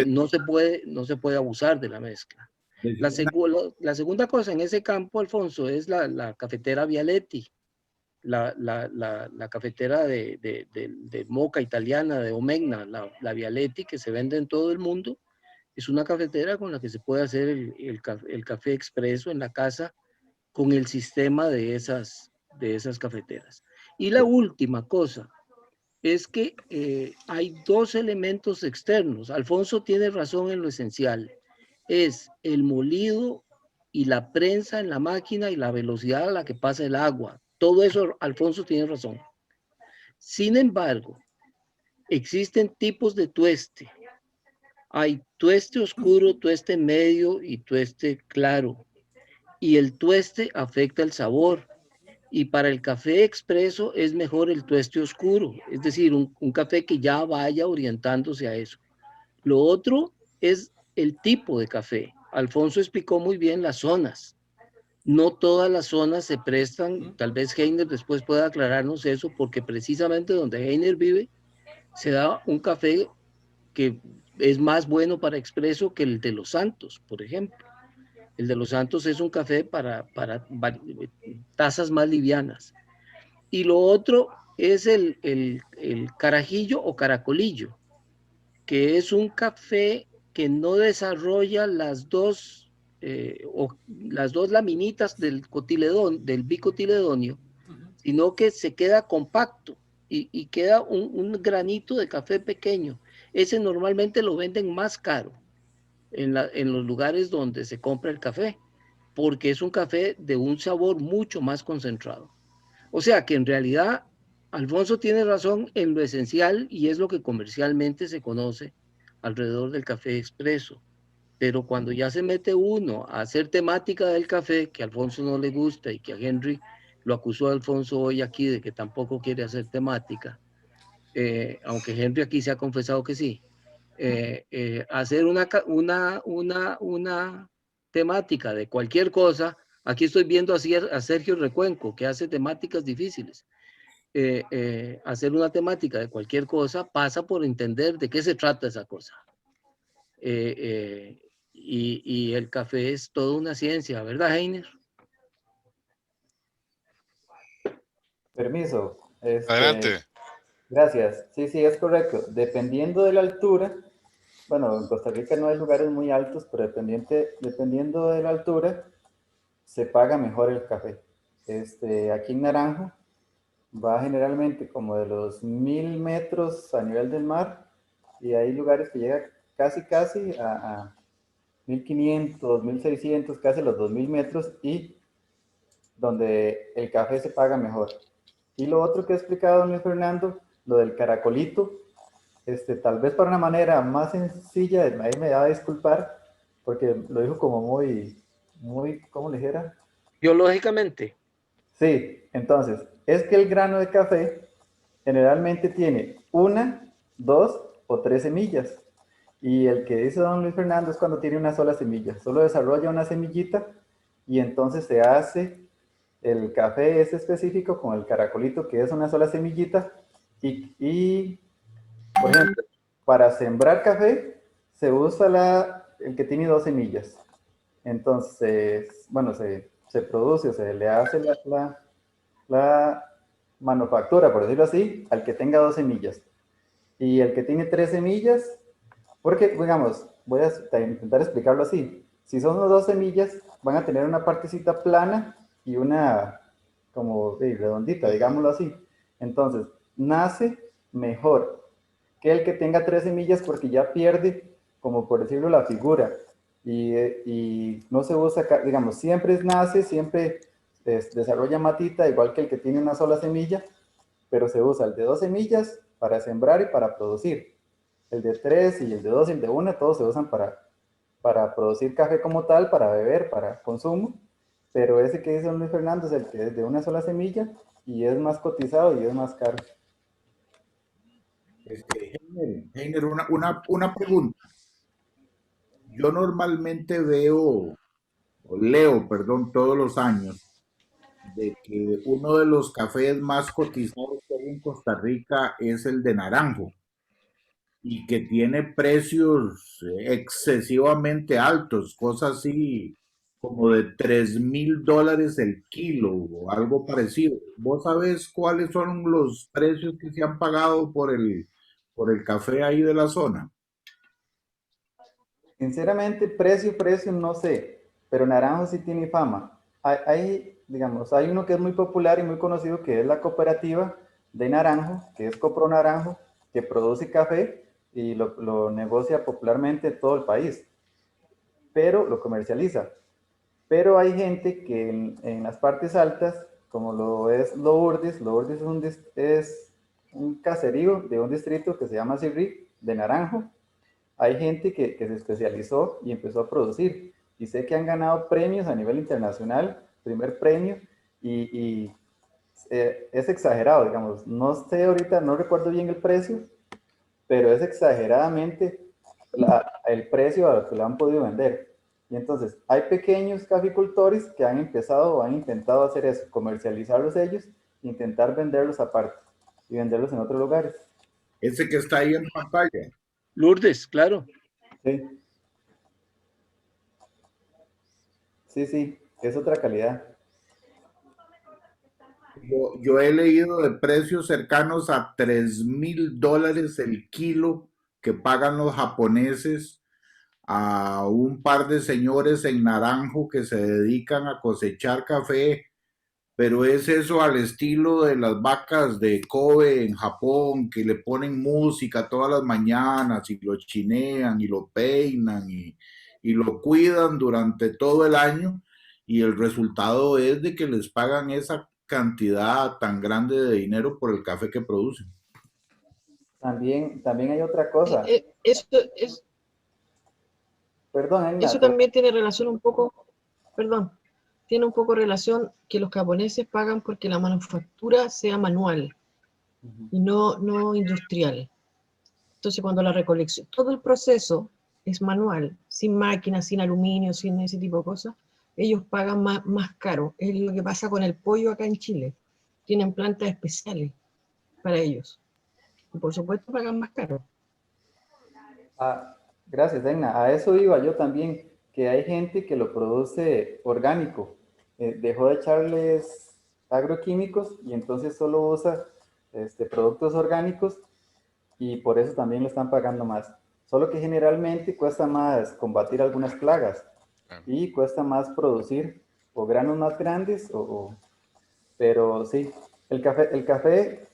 No se puede abusar de la mezcla. La segunda cosa en ese campo, Alfonso, es la cafetera Vialetti, la cafetera de moca italiana, de Omegna, la Vialetti, que se vende en todo el mundo. Es una cafetera con la que se puede hacer el café expreso en la casa con el sistema de esas cafeteras. Y la última cosa es que hay dos elementos externos. Alfonso tiene razón en lo esencial. Es el molido y la prensa en la máquina y la velocidad a la que pasa el agua. Todo eso, Alfonso tiene razón. Sin embargo, existen tipos de tueste. Hay tueste oscuro, tueste medio y tueste claro. Y el tueste afecta el sabor. Y para el café expreso es mejor el tueste oscuro, es decir, un café que ya vaya orientándose a eso. Lo otro es el tipo de café. Alfonso explicó muy bien las zonas. No todas las zonas se prestan, tal vez Heiner después pueda aclararnos eso, porque precisamente donde Heiner vive se da un café que es más bueno para expreso que el de Los Santos, por ejemplo. El de Los Santos es un café para tazas más livianas. Y lo otro es el carajillo o caracolillo, que es un café que no desarrolla las dos laminitas del cotiledón, del bicotiledonio, sino que se queda compacto y queda un granito de café pequeño. Ese normalmente lo venden más caro en los lugares donde se compra el café, porque es un café de un sabor mucho más concentrado. O sea que en realidad Alfonso tiene razón en lo esencial y es lo que comercialmente se conoce alrededor del café expreso. Pero cuando ya se mete uno a hacer temática del café, que a Alfonso no le gusta y que a Henry lo acusó a Alfonso hoy aquí de que tampoco quiere hacer temática, aunque Henry aquí se ha confesado que sí, hacer una temática de cualquier cosa. Aquí estoy viendo a Sergio Recuenco, que hace temáticas difíciles. Hacer una temática de cualquier cosa pasa por entender de qué se trata esa cosa. Y el café es toda una ciencia, ¿verdad, Heiner? Permiso. Adelante. Gracias. Sí, sí, es correcto. Dependiendo de la altura, bueno, en Costa Rica no hay lugares muy altos, pero dependiendo de la altura, se paga mejor el café. Aquí en Naranjo va generalmente como de los 1000 metros a nivel del mar, y hay lugares que llega casi a 1500, 1600, casi los 2000 metros, y donde el café se paga mejor. Y lo otro que ha explicado don Luis Fernando, lo del caracolito, tal vez para una manera más sencilla, ahí me va a disculpar, porque lo dijo como muy, ¿cómo le dijera? Biológicamente. Sí, entonces, es que el grano de café generalmente tiene 1, 2 o 3 semillas. Y el que dice don Luis Fernando es cuando tiene una sola semilla. Solo desarrolla una semillita y entonces se hace el café ese específico con el caracolito, que es una sola semillita. Y por ejemplo, para sembrar café se usa el que tiene 2 semillas. Entonces, bueno, se produce, o se le hace la manufactura, por decirlo así, al que tenga 2 semillas. Y el que tiene 3 semillas, porque, digamos, voy a intentar explicarlo así. Si son 2 semillas, van a tener una partecita plana y una como redondita, digámoslo así. Entonces, nace mejor que el que tenga 3 semillas porque ya pierde, como por decirlo, la figura. Y no se usa, digamos, siempre nace, siempre desarrolla matita, igual que el que tiene una sola semilla, pero se usa el de 2 semillas para sembrar y para producir. El de 3 y el de 2 y el de 1, todos se usan para para producir café como tal, para beber, para consumo, pero ese que dice don Luis Fernando es el que es de una sola semilla y es más cotizado y es más caro. Heiner, una pregunta. Yo normalmente veo, o leo, perdón, todos los años, de que uno de los cafés más cotizados que hay en Costa Rica es el de Naranjo y que tiene precios excesivamente altos, cosas así como de $3,000 el kilo o algo parecido. ¿Vos sabés cuáles son los precios que se han pagado por el café ahí de la zona? Sinceramente, precio no sé, pero Naranjo sí tiene fama. Digamos, hay uno que es muy popular y muy conocido, que es la cooperativa de Naranjo, que es Copro Naranjo, que produce café y lo negocia popularmente en todo el país, pero lo comercializa. Pero hay gente que en las partes altas, como lo es Lourdes es un caserío de un distrito que se llama Sirri, de Naranjo. Hay gente que se especializó y empezó a producir. Y sé que han ganado premios a nivel internacional, primer premio, y es exagerado, digamos. No sé ahorita, no recuerdo bien el precio, pero es exageradamente el precio a lo que lo han podido vender. Y entonces, hay pequeños caficultores que han empezado o han intentado hacer eso, comercializarlos ellos, intentar venderlos aparte y venderlos en otros lugares. Ese que está ahí en pantalla. Lourdes, claro. Sí. Sí, es otra calidad. Yo he leído de precios cercanos a $3,000 el kilo que pagan los japoneses a un par de señores en Naranjo que se dedican a cosechar café, pero es eso al estilo de las vacas de Kobe en Japón, que le ponen música todas las mañanas y lo chinean y lo peinan y lo cuidan durante todo el año, y el resultado es de que les pagan esa cantidad tan grande de dinero por el café que producen. También hay otra cosa. Perdón, eso también tiene relación un poco, tiene un poco relación que los japoneses pagan porque la manufactura sea manual y no industrial. Entonces, cuando la recolección, todo el proceso es manual, sin máquinas, sin aluminio, sin ese tipo de cosas, ellos pagan más caro. Es lo que pasa con el pollo acá en Chile. Tienen plantas especiales para ellos. Y por supuesto pagan más caro. Gracias, Edna. A eso iba yo también, que hay gente que lo produce orgánico. Dejó de echarles agroquímicos y entonces solo usa productos orgánicos y por eso también le están pagando más. Solo que generalmente cuesta más combatir algunas plagas y cuesta más producir o granos más grandes, pero sí, el café,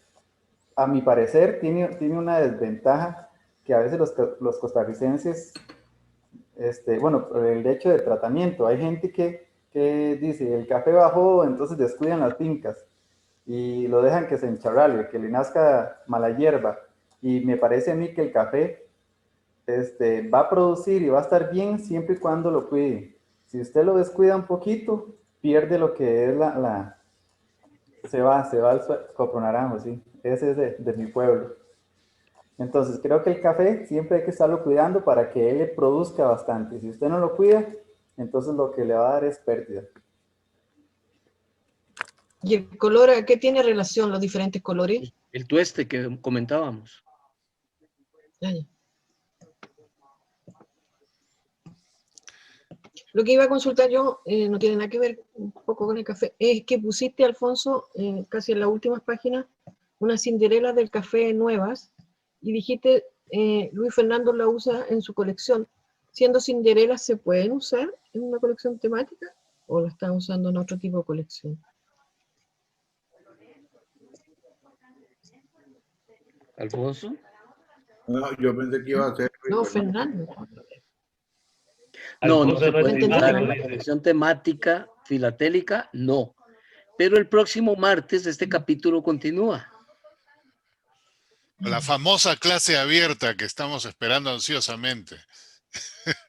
a mi parecer, tiene una desventaja que a veces los costarricenses, bueno, el hecho de tratamiento, hay gente que dice, el café bajó, entonces descuidan las fincas y lo dejan que se encharrale, que le nazca mala hierba, y me parece a mí que el café va a producir y va a estar bien siempre y cuando lo cuide. Si usted lo descuida un poquito, pierde lo que es se va al Copro Naranjo, sí. Ese es de mi pueblo. Entonces, creo que el café siempre hay que estarlo cuidando para que él produzca bastante. Si usted no lo cuida, entonces lo que le va a dar es pérdida. ¿Y el color, a qué tiene relación los diferentes colores? El tueste que comentábamos. Ya. Lo que iba a consultar yo, no tiene nada que ver un poco con el café, es que pusiste, Alfonso, casi en las últimas páginas, unas cinderelas del café nuevas, y dijiste, Luis Fernando la usa en su colección. Siendo cinderelas, ¿se pueden usar en una colección temática o la están usando en otro tipo de colección? ¿Alfonso? No, yo pensé que iba a ser... No, Fernando. No se puede usar en la colección temática filatélica, no. Pero el próximo martes este capítulo continúa. La famosa clase abierta que estamos esperando ansiosamente.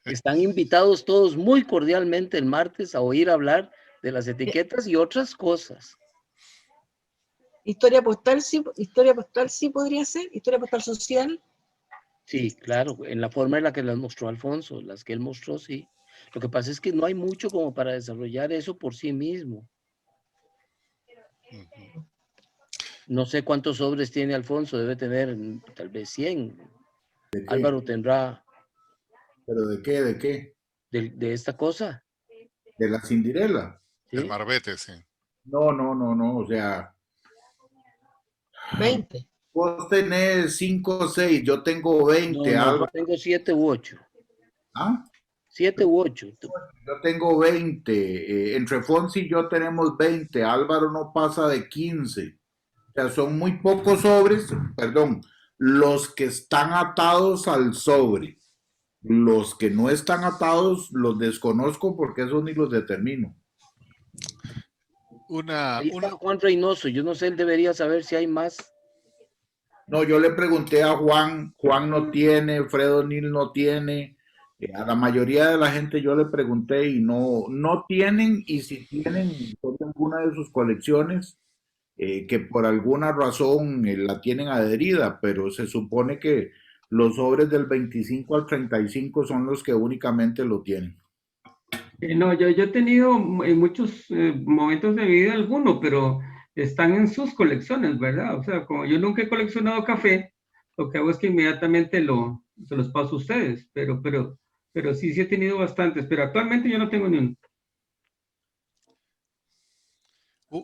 Están invitados todos muy cordialmente el martes a oír hablar de las etiquetas y otras cosas. Historia postal sí podría ser, historia postal social. Sí, claro, en la forma en la que las mostró Alfonso, las que él mostró, sí. Lo que pasa es que no hay mucho como para desarrollar eso por sí mismo. No sé cuántos sobres tiene Alfonso, debe tener tal vez 100. ¿De qué? Álvaro tendrá. ¿Pero de qué? ¿De qué? De esta cosa. ¿De la Cinderella? ¿Sí? El marbete, sí. No, o sea... 20. Vos tenés 5 o 6, yo tengo 20, No, yo Álvaro. tengo 7 u 8. ¿Ah? 7 u 8. Yo tengo 20, entre Fonsi y yo tenemos 20, Álvaro no pasa de 15. O sea, son muy pocos sobres, perdón, los que están atados al sobre. Los que no están atados los desconozco porque esos ni los determino. Ahí está Juan Reynoso, yo no sé, él debería saber si hay más. No, yo le pregunté a Juan, Juan no tiene, Fredo Nil no tiene, a la mayoría de la gente yo le pregunté y no tienen, y si tienen, son de alguna de sus colecciones, que por alguna razón la tienen adherida, pero se supone que los sobres del 25 al 35 son los que únicamente lo tienen. No, yo he tenido en muchos momentos de mi vida alguno, pero están en sus colecciones, ¿verdad? O sea, como yo nunca he coleccionado café, lo que hago es que inmediatamente se los paso a ustedes, pero sí he tenido bastantes, pero actualmente yo no tengo ni uno.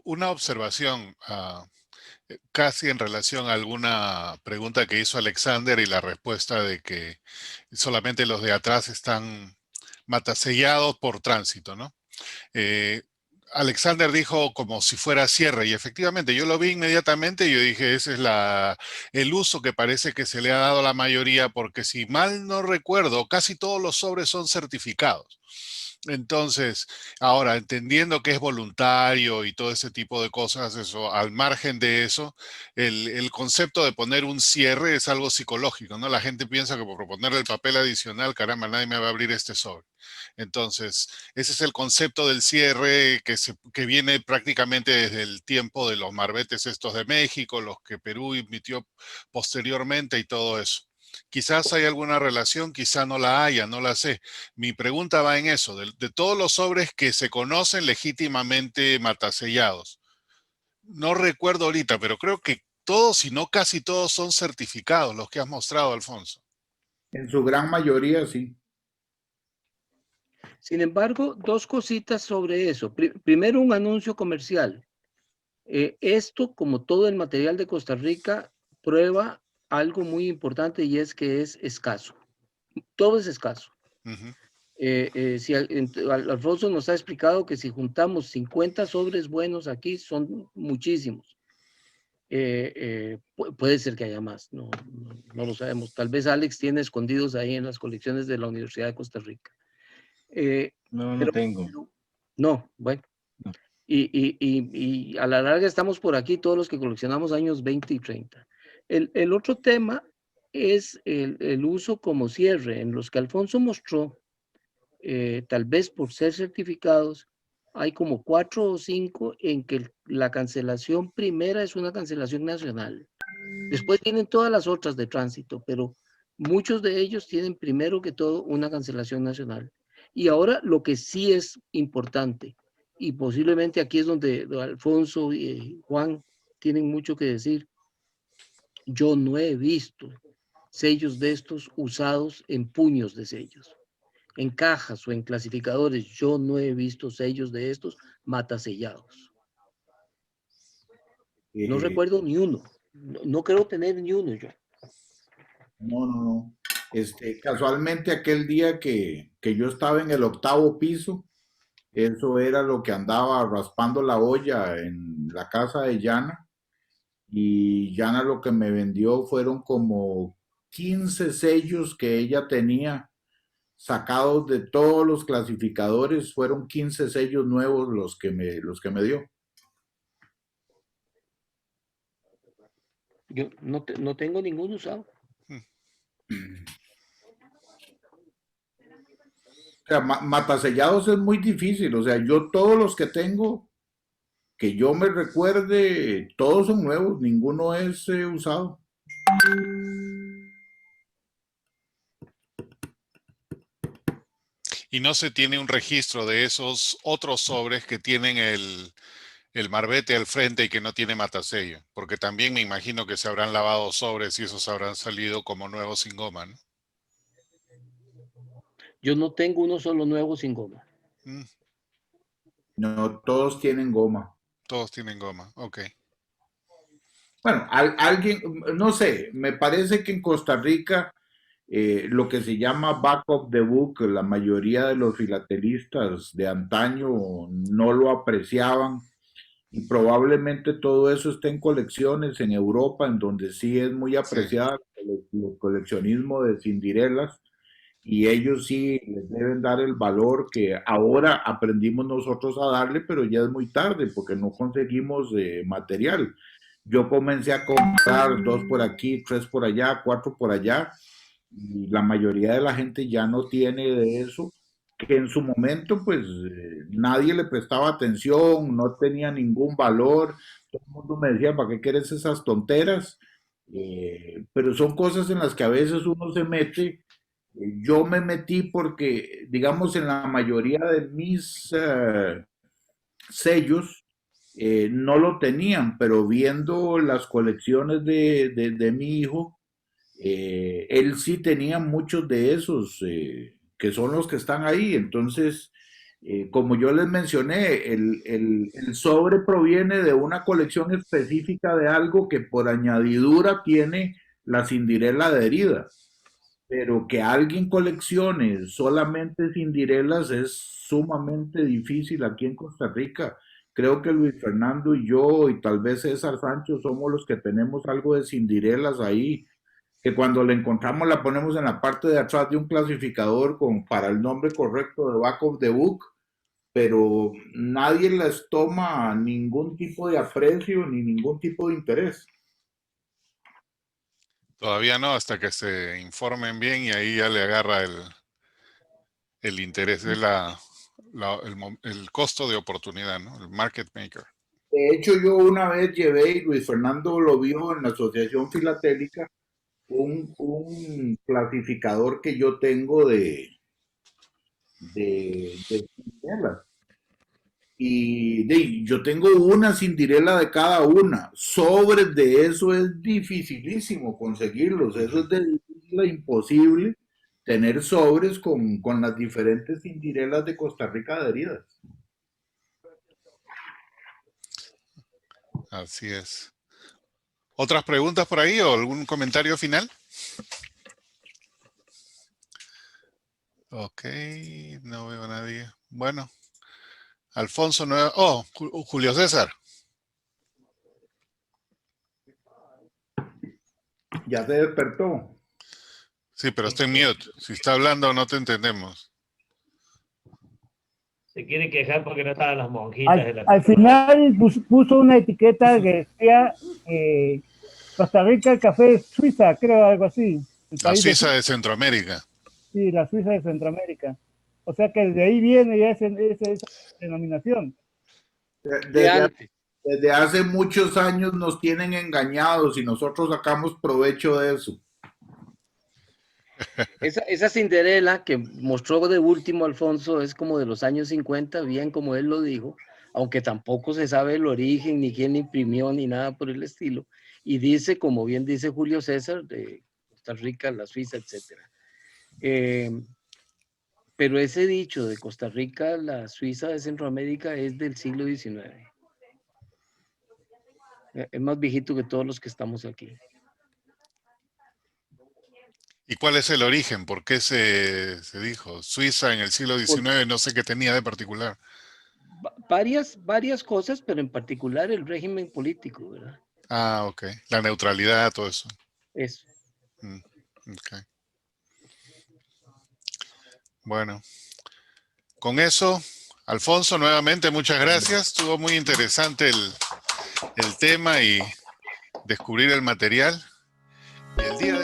Una observación, casi en relación a alguna pregunta que hizo Alexander y la respuesta de que solamente los de atrás están matasellados por tránsito, ¿no? Alexander dijo como si fuera cierre y efectivamente yo lo vi inmediatamente y yo dije ese es el uso que parece que se le ha dado a la mayoría porque si mal no recuerdo casi todos los sobres son certificados. Entonces, ahora entendiendo que es voluntario y todo ese tipo de cosas, eso, al margen de eso, el concepto de poner un cierre es algo psicológico, ¿no? La gente piensa que por ponerle el papel adicional, caramba, nadie me va a abrir este sobre. Entonces, ese es el concepto del cierre que viene prácticamente desde el tiempo de los marbetes estos de México, los que Perú emitió posteriormente y todo eso. Quizás hay alguna relación, quizá no la haya, no la sé. Mi pregunta va en eso, de todos los sobres que se conocen legítimamente matasellados. No recuerdo ahorita, pero creo que todos, si no casi todos, son certificados, los que has mostrado, Alfonso. En su gran mayoría, sí. Sin embargo, dos cositas sobre eso. Primero, un anuncio comercial. Esto, como todo el material de Costa Rica, prueba algo muy importante y es que es escaso. Todo es escaso. Si Alfonso nos ha explicado que si juntamos 50 sobres buenos aquí, son muchísimos. Puede ser que haya más, no lo sabemos. Tal vez Alex tiene escondidos ahí en las colecciones de la Universidad de Costa Rica. No tengo. No, bueno. No. Y a la larga estamos por aquí todos los que coleccionamos años 20 y 30. El otro tema es el uso como cierre. En los que Alfonso mostró, tal vez por ser certificados, hay como 4 o 5 en que la cancelación primera es una cancelación nacional. Después tienen todas las otras de tránsito, pero muchos de ellos tienen primero que todo una cancelación nacional. Y ahora lo que sí es importante, y posiblemente aquí es donde Alfonso y Juan tienen mucho que decir, yo no he visto sellos de estos usados en puños de sellos. En cajas o en clasificadores, yo no he visto sellos de estos matasellados. No recuerdo ni uno. No creo tener ni uno yo. No. Casualmente aquel día que yo estaba en el 8º piso, eso era lo que andaba raspando la olla en la casa de Yana, y Yana lo que me vendió fueron como 15 sellos que ella tenía sacados de todos los clasificadores, fueron 15 sellos nuevos los que me dio. Yo no tengo ninguno usado. sea, matasellados es muy difícil. O sea, yo todos los que tengo, que yo me recuerde, todos son nuevos, ninguno es usado. Y no se tiene un registro de esos otros sobres que tienen el marbete al frente y que no tiene matasello, porque también me imagino que se habrán lavado sobres y esos habrán salido como nuevos sin goma, ¿no? Yo no tengo uno solo nuevo sin goma. No, todos tienen goma. Todos tienen goma, ok. Bueno, alguien, no sé, me parece que en Costa Rica lo que se llama back of the book, la mayoría de los filatelistas de antaño no lo apreciaban y probablemente todo eso está en colecciones en Europa, en donde sí es muy apreciado el coleccionismo de cindirelas y ellos sí les deben dar el valor que ahora aprendimos nosotros a darle, pero ya es muy tarde porque no conseguimos material. Yo comencé a comprar 2 por aquí, 3 por allá, 4 por allá, y la mayoría de la gente ya no tiene de eso, que en su momento pues nadie le prestaba atención, no tenía ningún valor, todo el mundo me decía, ¿para qué quieres esas tonteras? Pero son cosas en las que a veces uno se mete. Yo me metí porque, digamos, en la mayoría de mis sellos no lo tenían, pero viendo las colecciones de mi hijo, él sí tenía muchos de esos, que son los que están ahí. Entonces, como yo les mencioné, el sobre proviene de una colección específica de algo que por añadidura tiene la cindirela adherida. Pero que alguien coleccione solamente cindirelas es sumamente difícil aquí en Costa Rica. Creo que Luis Fernando y yo y tal vez César Sancho somos los que tenemos algo de cindirelas ahí, que cuando la encontramos la ponemos en la parte de atrás de un clasificador para el nombre correcto de back of the book, pero nadie les toma ningún tipo de aprecio ni ningún tipo de interés. Todavía no, hasta que se informen bien y ahí ya le agarra el interés, de el costo de oportunidad, ¿no? El market maker. De hecho, yo una vez llevé, y Luis Fernando lo vio en la Asociación Filatélica, un clasificador que yo tengo de cindirelas. Y yo tengo una cindirela de cada una. Sobres de eso es dificilísimo conseguirlos. Eso es de difícil a imposible tener sobres con las diferentes cindirelas de Costa Rica adheridas. Así es. ¿Otras preguntas por ahí o algún comentario final? Ok, no veo a nadie. Bueno, Alfonso, Julio César. Ya se despertó. Sí, pero está en mute. Si está hablando no te entendemos. Se quiere quejar porque no estaban las monjitas. Al final puso una etiqueta que decía Costa Rica, café Suiza, creo, algo así. La Suiza de Centroamérica. Sí, la Suiza de Centroamérica. O sea que de ahí viene ya esa denominación. Desde hace muchos años nos tienen engañados y nosotros sacamos provecho de eso. Esa cinderela que mostró de último Alfonso es como de los años 50, bien como él lo dijo, aunque tampoco se sabe el origen, ni quién imprimió, ni nada por el estilo. Y dice, como bien dice Julio César, de Costa Rica, la Suiza, etc. Pero ese dicho de Costa Rica, la Suiza de Centroamérica es del siglo XIX. Es más viejito que todos los que estamos aquí. ¿Y cuál es el origen? ¿Por qué se dijo Suiza en el siglo XIX? No sé qué tenía de particular. Varias cosas, pero en particular el régimen político, ¿verdad? Ah, ok. La neutralidad, todo eso. Eso. Ok. Bueno. Con eso, Alfonso, nuevamente muchas gracias. Estuvo muy interesante el tema y descubrir el material. Y el día